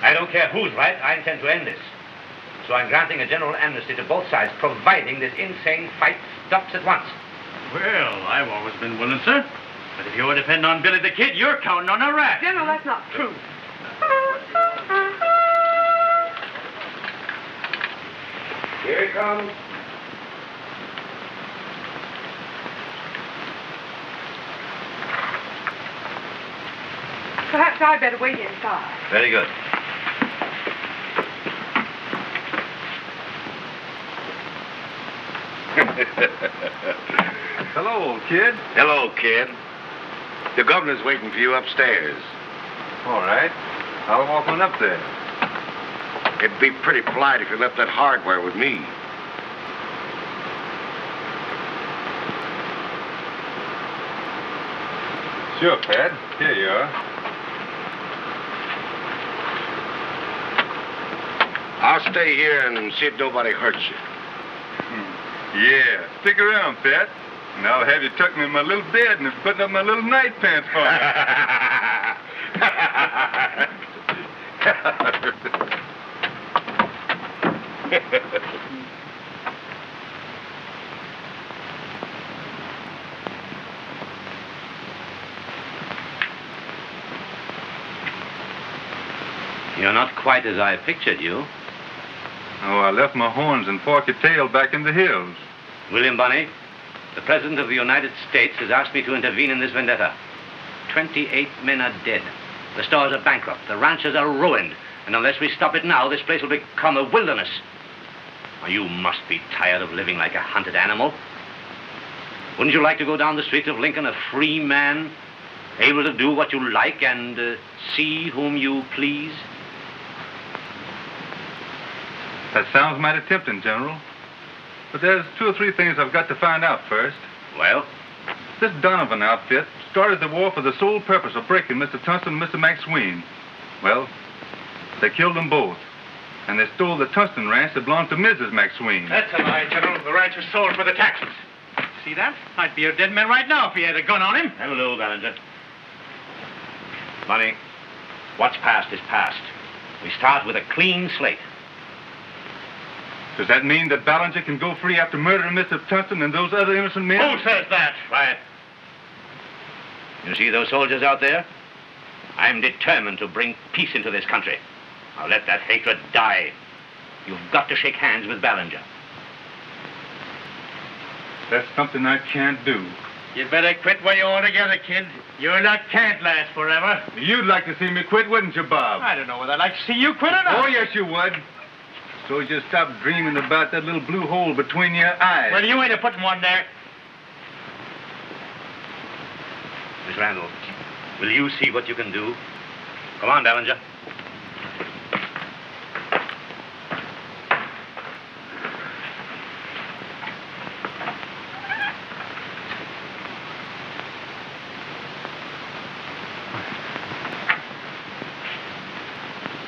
I don't care who's right. I intend to end this. So I'm granting a general amnesty to both sides, providing this insane fight stops at once. Well, I've always been willing, sir. But if you depend on Billy the Kid, you're counting on a rat. General, that's not true. Here he comes. I'd better wait inside. Very good. Hello, old kid. Hello, kid. The governor's waiting for you upstairs. All right. I'll walk on up there. It'd be pretty polite if you left that hardware with me. Sure, Pat. Here you are. I'll stay here and see if nobody hurts you. Yeah, stick around, Pat. And I'll have you tuck me in my little bed and putting up my little night pants for me. You're not quite as I pictured you. Oh, I left my horns and forky tail back in the hills. William Bonney, the President of the United States has asked me to intervene in this vendetta. 28 men are dead. The stores are bankrupt. The ranches are ruined. And unless we stop it now, this place will become a wilderness. Now, you must be tired of living like a hunted animal. Wouldn't you like to go down the streets of Lincoln a free man, able to do what you like and see whom you please? That sounds mighty tempting, General. But there's 2 or 3 things I've got to find out first. Well? This Donovan outfit started the war for the sole purpose of breaking Mr. Tunstall and Mr. McSween. Well, they killed them both. And they stole the Tunstall ranch that belonged to Mrs. McSween. That's a lie, General. The ranch was sold for the taxes. See that? I'd be a dead man right now if he had a gun on him. Hello, Ballinger. Money, what's past is past. We start with a clean slate. Does that mean that Ballinger can go free after murdering Mr. Tunstall and those other innocent men? Who says that? Quiet. You see those soldiers out there? I'm determined to bring peace into this country. I'll let that hatred die. You've got to shake hands with Ballinger. That's something I can't do. You better quit while you're all together, kid. Your luck can't last forever. You'd like to see me quit, wouldn't you, Bob? I don't know whether I'd like to see you quit or not. Oh, yes, you would. So you stop dreaming about that little blue hole between your eyes. Well, you ain't a putting one there. Miss Randall, will you see what you can do? Come on, Ballinger.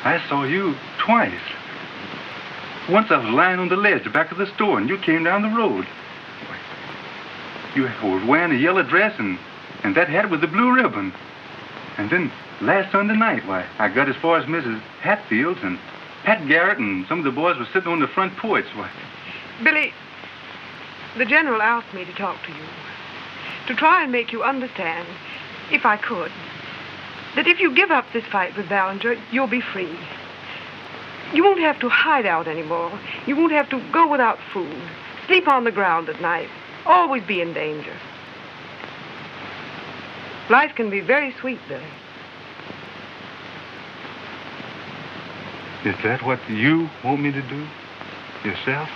I saw you twice. Once I was lying on the ledge back of the store, and you came down the road. You were wearing a yellow dress and that hat with the blue ribbon. And then last Sunday night, why, I got as far as Mrs. Hatfield's, and Pat Garrett and some of the boys were sitting on the front porch. Why? Billy, the General asked me to talk to you, to try and make you understand, if I could, that if you give up this fight with Ballinger, you'll be free. You won't have to hide out anymore. You won't have to go without food, sleep on the ground at night, always be in danger. Life can be very sweet, Billy. Is that what you want me to do? Yourself?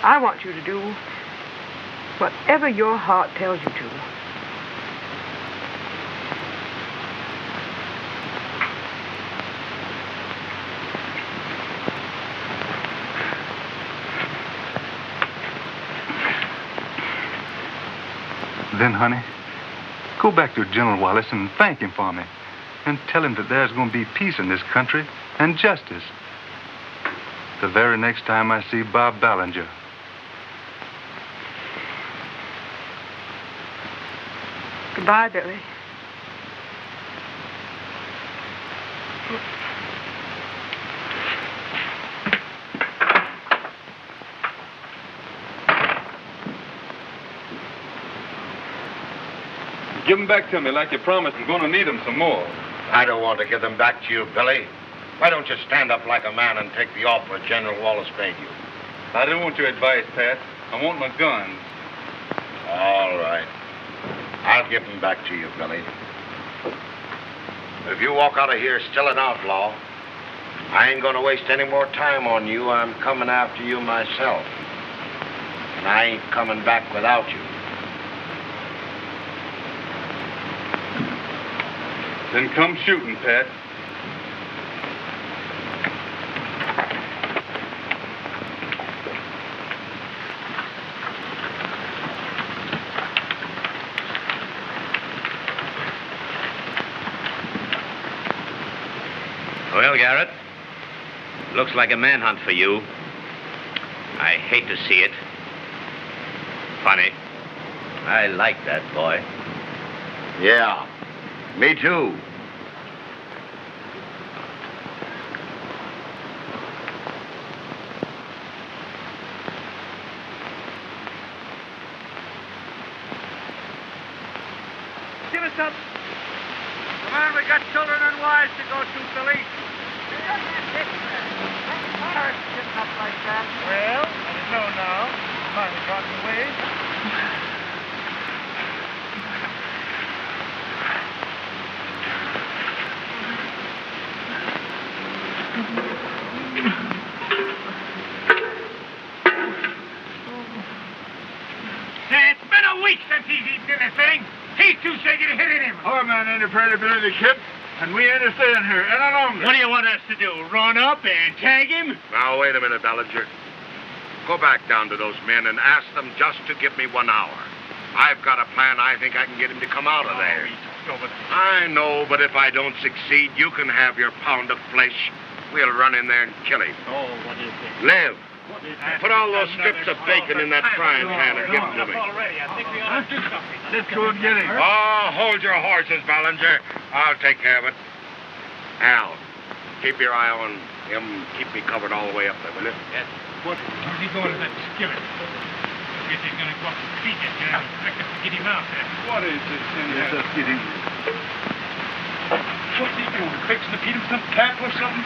I want you to do whatever your heart tells you to. Then, honey, go back to General Wallace and thank him for me. And tell him that there's going to be peace in this country and justice. The very next time I see Bob Ballinger. Goodbye, Billy. Give them back to me like you promised. I'm going to need them some more. I don't want to give them back to you, Billy. Why don't you stand up like a man and take the offer General Wallace made you? I didn't want your advice, Pat. I want my guns. All right. I'll give them back to you, Billy. If you walk out of here still an outlaw, I ain't gonna waste any more time on you. I'm coming after you myself. And I ain't coming back without you. Then come shooting, Pat. Well, Garrett, looks like a manhunt for you. I hate to see it. Funny. I like that boy. Yeah, me too. Give us up. Come on, we got children and wives to go to, Billy. Getting up like that. Well, I didn't know now. Might have gotten away. Say, it's been a week since he's eaten anything. He's too shaky to hit him. Our man ain't afraid of any kid, and we ain't staying here any longer. What do you want us to do? Run up and tag him? Now, wait a minute, Ballinger. Go back down to those men and ask them just to give me 1 hour. I've got a plan. I think I can get him to come out of there. I know, but if I don't succeed, you can have your pound of flesh. We'll run in there and kill him. Oh, what is it? Live. Put all those strips of bacon in that frying pan and give them to me. Already, I think we ought to do something. Let's go and get him. Oh, hold your horses, Ballinger. I'll take care of it. Al, keep your eye on him. Keep me covered all the way up there, will you? Yes. Where's he going to that skillet? I guess he's going to go up and feed it. I expect us to get him out there. What is this in here? Let us get in. What's he doing? Fixing to feed him some cattle or something?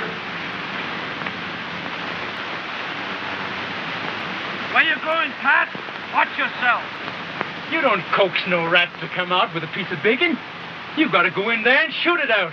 Where you going, Pat? Watch yourself. You don't coax no rat to come out with a piece of bacon. You've got to go in there and shoot it out.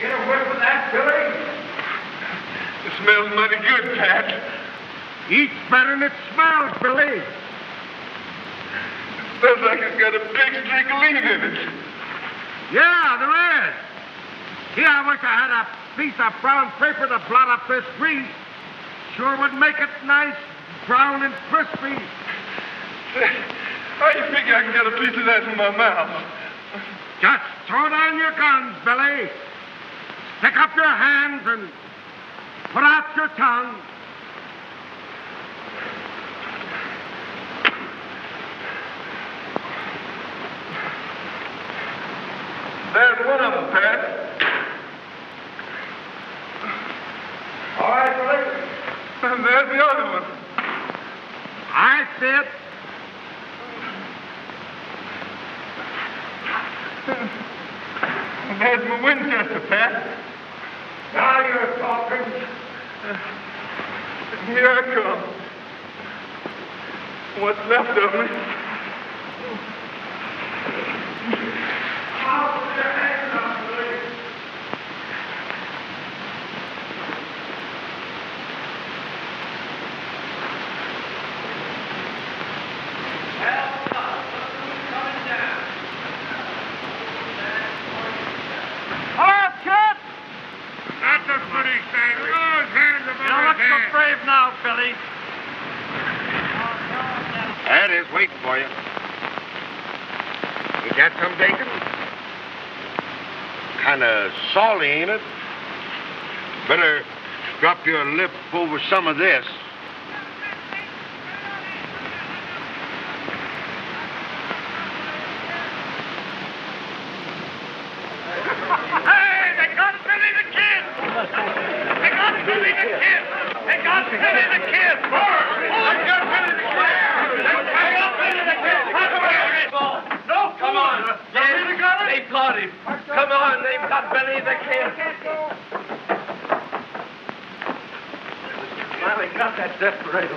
Get a whiff of that, Billy? It smells mighty good, Pat. Eats better than it smells, Billy. Smells like it's got a big streak of lean in it. Yeah, there is. Here, I wish I had a piece of brown paper to blot up this grease. Sure would make it nice, brown and crispy. How you figure I can get a piece of that in my mouth? Just throw down your guns, Billy. Stick up your hands and put out your tongue. There's one of them, Pat. All right, Billy. And there's the other one. I see it. And there's my Winchester, Pat. Now you're talking. Here I come. What's left of me? I'll put your hands up, Billy. Hello, kid! That's a pretty thing. Those hands above you look so brave now, Billy. Ed is waiting for you. You got some bacon? Kind of salty, ain't it? Better drop your lip over some of this. got Billy the Kid. Finally got that desperado.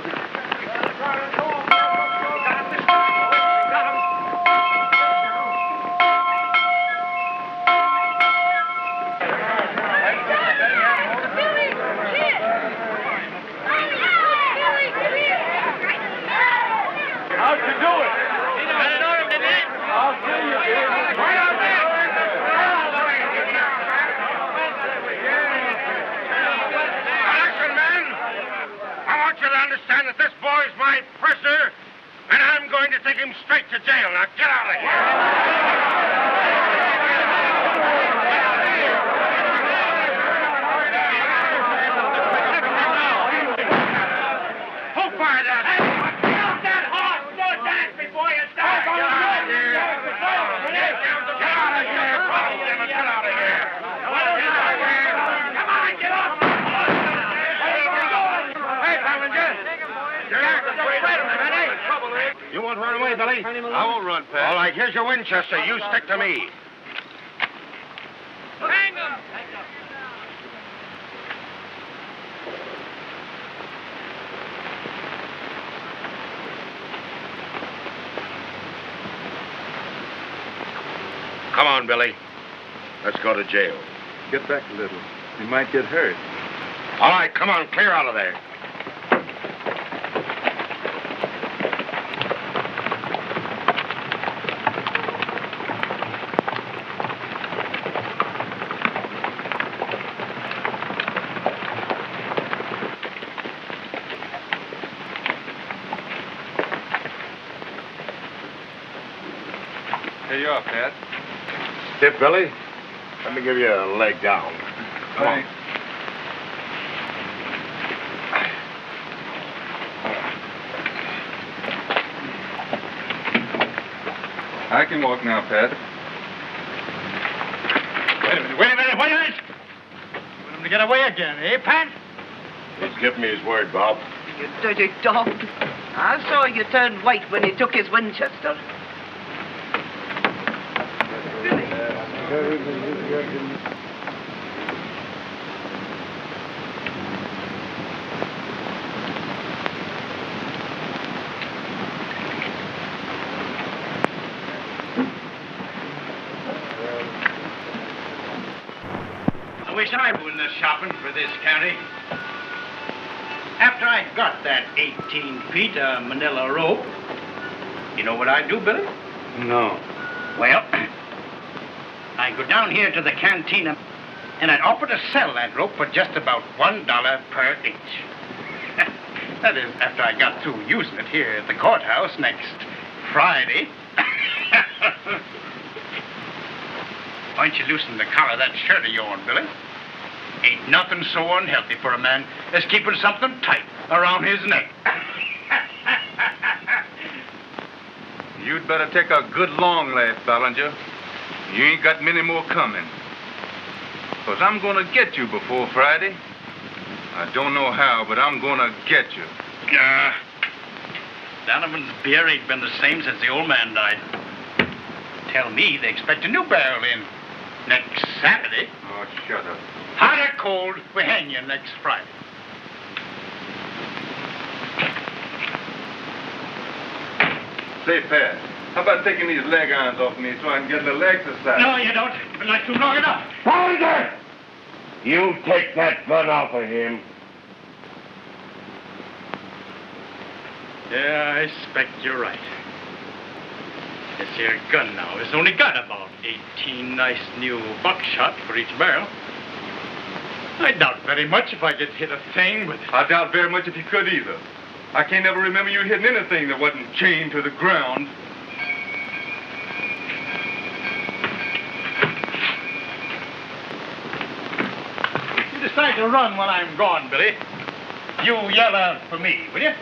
How'd you do it? Got it on him, didn't he? I'll see you, kid. Right on there. Listen, man. I want you to understand that this boy's my prisoner, and I'm going to take him straight to jail. Now, get out of here. Who fired that? Get off that horse! Don't dance before you start! Get out of here! Get out of here! Get out of here! Come on, get off! Hey, Ballinger! You won't run away, Billy? I won't run, Pat. All right, here's your Winchester. You stick to me. Hang him! Come on, Billy. Let's go to jail. Get back a little. You might get hurt. All right, come on, clear out of there. Here you are, Pat. Stiff, Billy? Let me give you a leg down. Come on. I can walk now, Pat. Wait a minute. Want him to get away again, eh, Pat? He's given me his word, Bob. You dirty dog. I saw you turn white when he took his Winchester. I wish I were in the shopping for this county. After I got that 18 feet of manila rope, you know what I'd do, Billy? No. Well, I'd go down here to the cantina and I'd offer to sell that rope for just about $1 per inch. That is, after I got through using it here at the courthouse next Friday. Why don't you loosen the collar of that shirt of yours, Billy? Ain't nothing so unhealthy for a man as keeping something tight around his neck. You'd better take a good long laugh, Ballinger. You ain't got many more coming. Because I'm going to get you before Friday. I don't know how, but I'm going to get you. Donovan's beer ain't been the same since the old man died. Tell me they expect a new barrel in next Saturday. Oh, shut up. Hot or cold, we hang you next Friday. Say, Pat, how about taking these leg irons off me so I can get a little exercise? No, you don't. Been like too long enough. Ballinger! You take that gun off of him. Yeah, I expect you're right. This here gun now has only got about 18 nice new buckshot for each barrel. I doubt very much if I could hit a thing with it. I doubt very much if you could either. I can't ever remember you hitting anything that wasn't chained to the ground. You decide to run when I'm gone, Billy. You yell out for me, will you?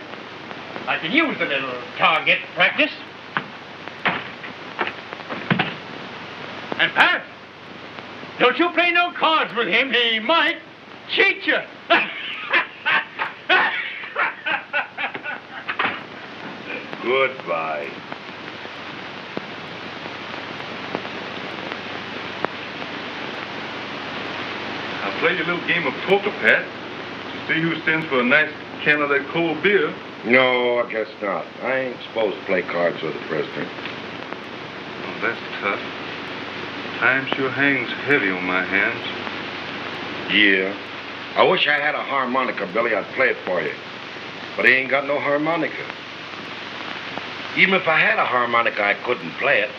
I can use a little target practice. And Pat, don't you play no cards with him. He might cheat you. Goodbye. play your little game of poker, Pat, to see who sends for a nice can of that cold beer. No, I guess not. I ain't supposed to play cards with the prisoner. Oh, that's tough. Time sure hangs heavy on my hands. Yeah. I wish I had a harmonica, Billy. I'd play it for you. But I ain't got no harmonica. Even if I had a harmonica, I couldn't play it.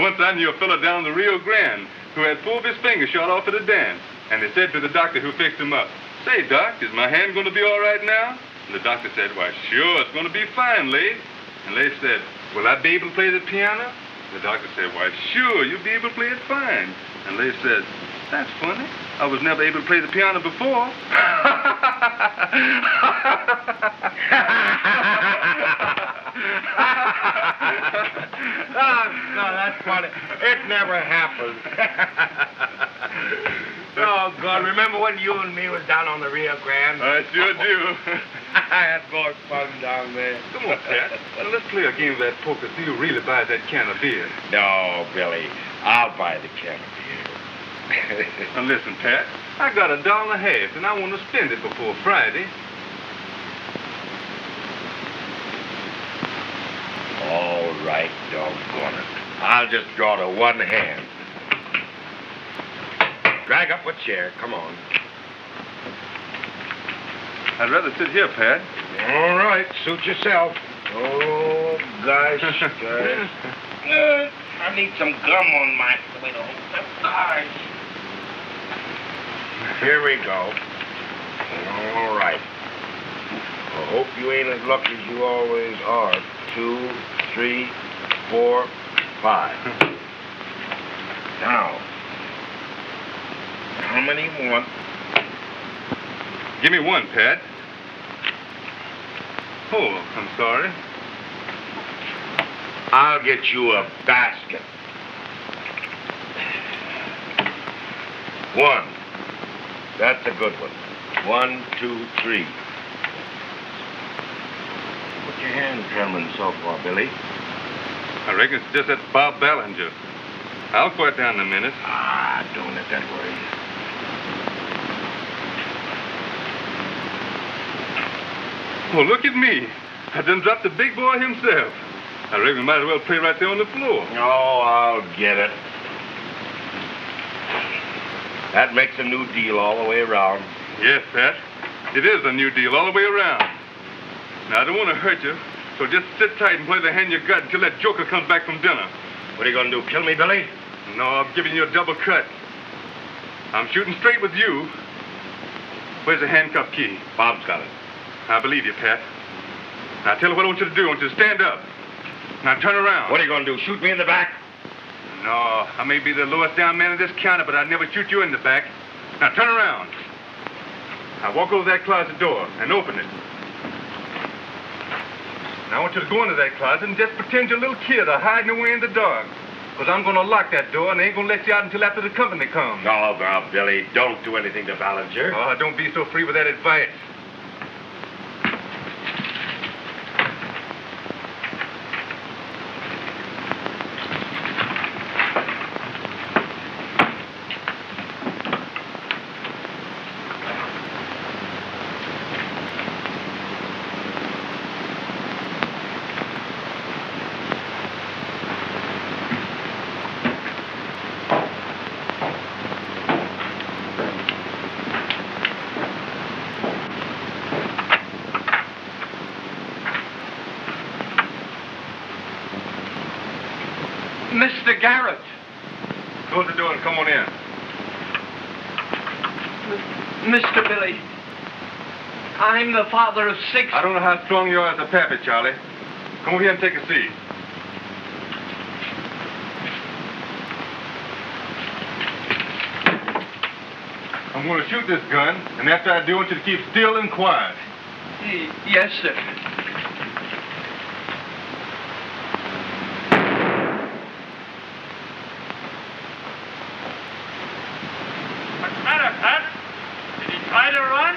Once I knew a fella down the Rio Grande who had 4 of his fingers shot off at a dance. And they said to the doctor who fixed him up, "Say, Doc, is my hand going to be all right now?" And the doctor said, "Why, sure, it's going to be fine, Leigh." And Leigh said, "Will I be able to play the piano?" The doctor said, "Why, sure, you'll be able to play it fine." And Leigh said, "That's funny. I was never able to play the piano before." Oh, no, that's funny. It never happened. Oh, God, remember when you and me was down on the Rio Grande? I sure do. I had more fun down there. Come on, Pat. Now, let's play a game of that poker. See who really buys that can of beer. No, Billy. I'll buy the can of beer. Now, listen, Pat. I got $1.50, and I want to spend it before Friday. All right, doggone it. I'll just draw to one hand. Drag up a chair. Come on. I'd rather sit here, Pat. All right. Suit yourself. Oh, gosh, gosh. I need some gum on my little. Gosh. Here we go. All right. I hope you ain't as lucky as you always are. 2, 3, 4, 5. Now, how many you want? Give me 1, Pat. Oh, I'm sorry. I'll get you a basket. 1. That's a good one. 1, 2, 3. What's your hand trembling so far, Billy? I reckon it's just that Bob Ballinger. I'll quiet down in a minute. Ah, don't let that worry you. Oh, look at me. I done dropped the big boy himself. I reckon we might as well play right there on the floor. Oh, I'll get it. That makes a new deal all the way around. Yes, Pat. It is a new deal all the way around. Now, I don't want to hurt you, so just sit tight and play the hand you got until that joker comes back from dinner. What are you going to do, kill me, Billy? No, I'm giving you a double cut. I'm shooting straight with you. Where's the handcuff key? Bob's got it. I believe you, Pat. Now, tell you what I want you to do. I want you to stand up. Now, turn around. What are you going to do, shoot me in the back? No, I may be the lowest down man in this county, but I'd never shoot you in the back. Now, turn around. Now, walk over that closet door and open it. Now, I want you to go into that closet and just pretend you're a little kid or hiding away in the dark. Because I'm going to lock that door and I ain't going to let you out until after the company comes. Oh, now, Billy, don't do anything to Ballinger. Oh, don't be so free with that advice. Mr. Garrett. Close the door and come on in. Mr. Billy, I'm the father of 6. I don't know how strong you are as a pappy, Charlie. Come over here and take a seat. I'm going to shoot this gun, and after I do, I want you to keep still and quiet. Yes, sir. What's the matter, Pat? Did he try to run?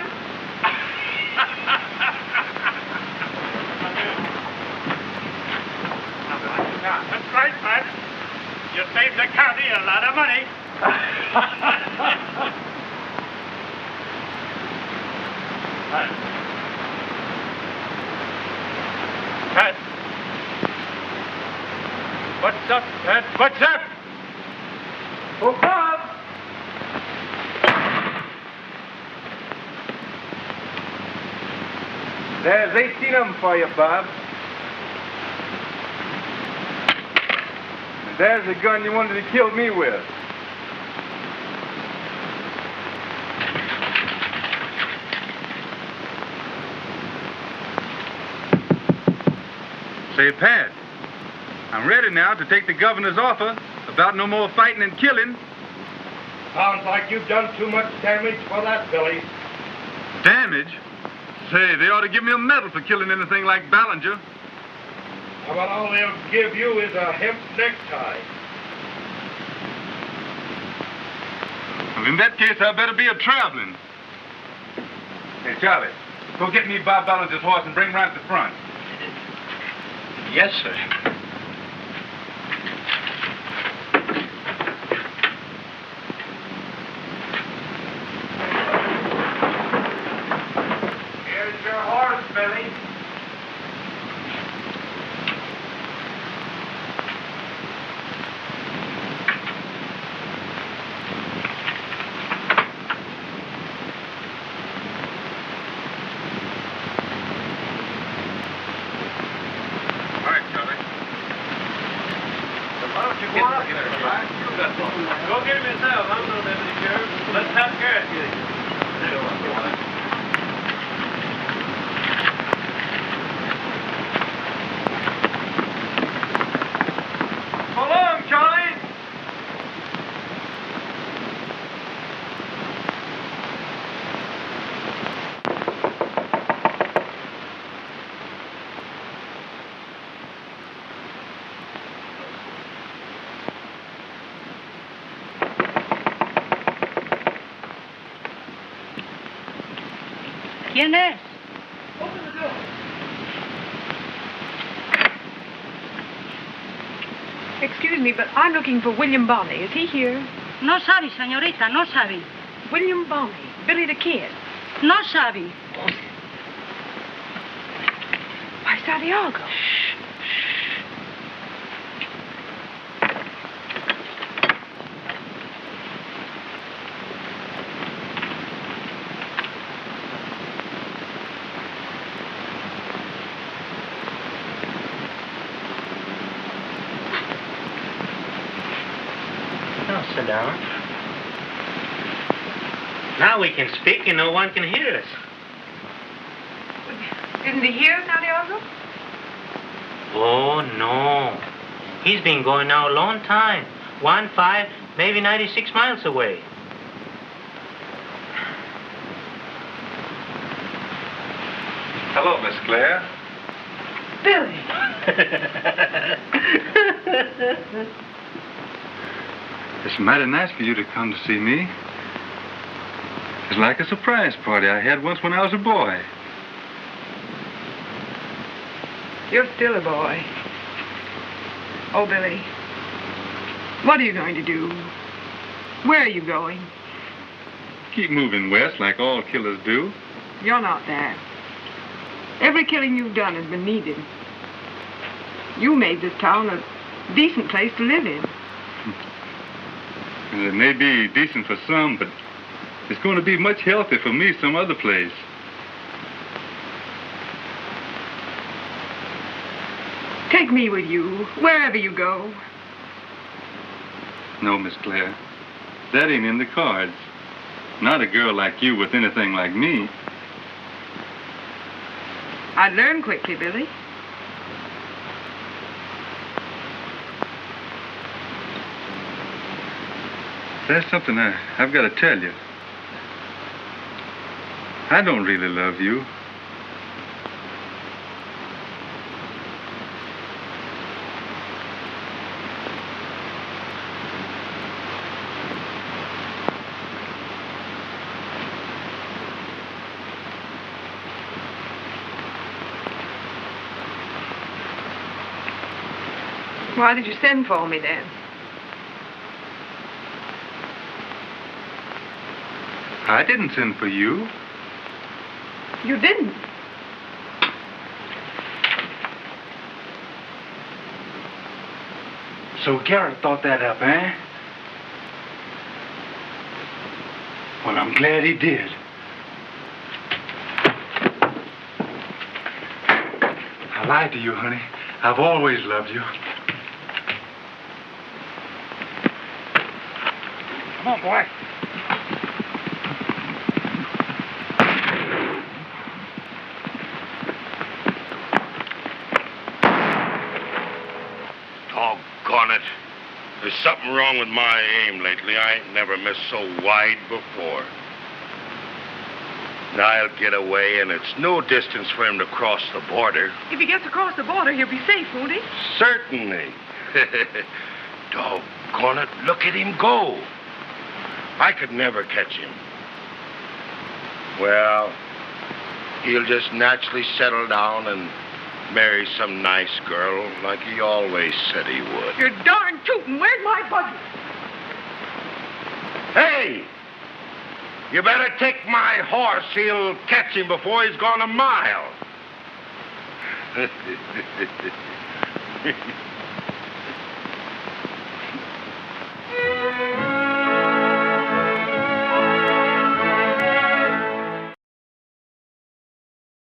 That's right, Pat. You saved the county a lot of money. Pat? What's up, Pat? What's up? Oh, Bob! There's 18 of them for you, Bob. And there's the gun you wanted to kill me with. Say, Pat, I'm ready now to take the governor's offer about no more fighting and killing. Sounds like you've done too much damage for that, Billy. Damage? Say, they ought to give me a medal for killing anything like Ballinger. How about all they'll give you is a hemp necktie? Well, in that case, I better be a-traveling. Hey, Charlie, go get me Bob Ballinger's horse and bring him right to the front. Yes, sir. Here's your horse, Billy. Go get him yourself. I'm no deputy sheriff. Let Pat Garrett get him. So long, Charlie. ¿Quién es? Excuse me, but I'm looking for William Bonney. Is he here? No sabe, señorita, no sabe. William Bonney, Billy the Kid. No sabe. Why, Santiago. Sit down. Now we can speak and no one can hear us. Isn't he here, Santiago? Oh, no. He's been going now a long time. 15, maybe 96 miles away. Hello, Miss Claire. Billy. It's mighty nice for you to come to see me. It's like a surprise party I had once when I was a boy. You're still a boy. Oh, Billy. What are you going to do? Where are you going? Keep moving west like all killers do. You're not that. Every killing you've done has been needed. You made this town a decent place to live in. And it may be decent for some, but it's going to be much healthier for me some other place. Take me with you, wherever you go. No, Miss Claire. That ain't in the cards. Not a girl like you with anything like me. I'd learn quickly, Billy. There's something I've got to tell you. I don't really love you. Why did you send for me then? I didn't send for you. You didn't? So Garrett thought that up, eh? Well, I'm glad he did. I lied to you, honey. I've always loved you. Come on, boy. Doggone it. There's something wrong with my aim lately. I ain't never missed so wide before. Now I'll get away, and it's no distance for him to cross the border. If he gets across the border, he'll be safe, won't he? Certainly. Doggone it, look at him go. I could never catch him. Well, he'll just naturally settle down and marry some nice girl like he always said he would. You're darn tootin'. Where's my buggy? Hey! You better take my horse. He'll catch him before he's gone a mile.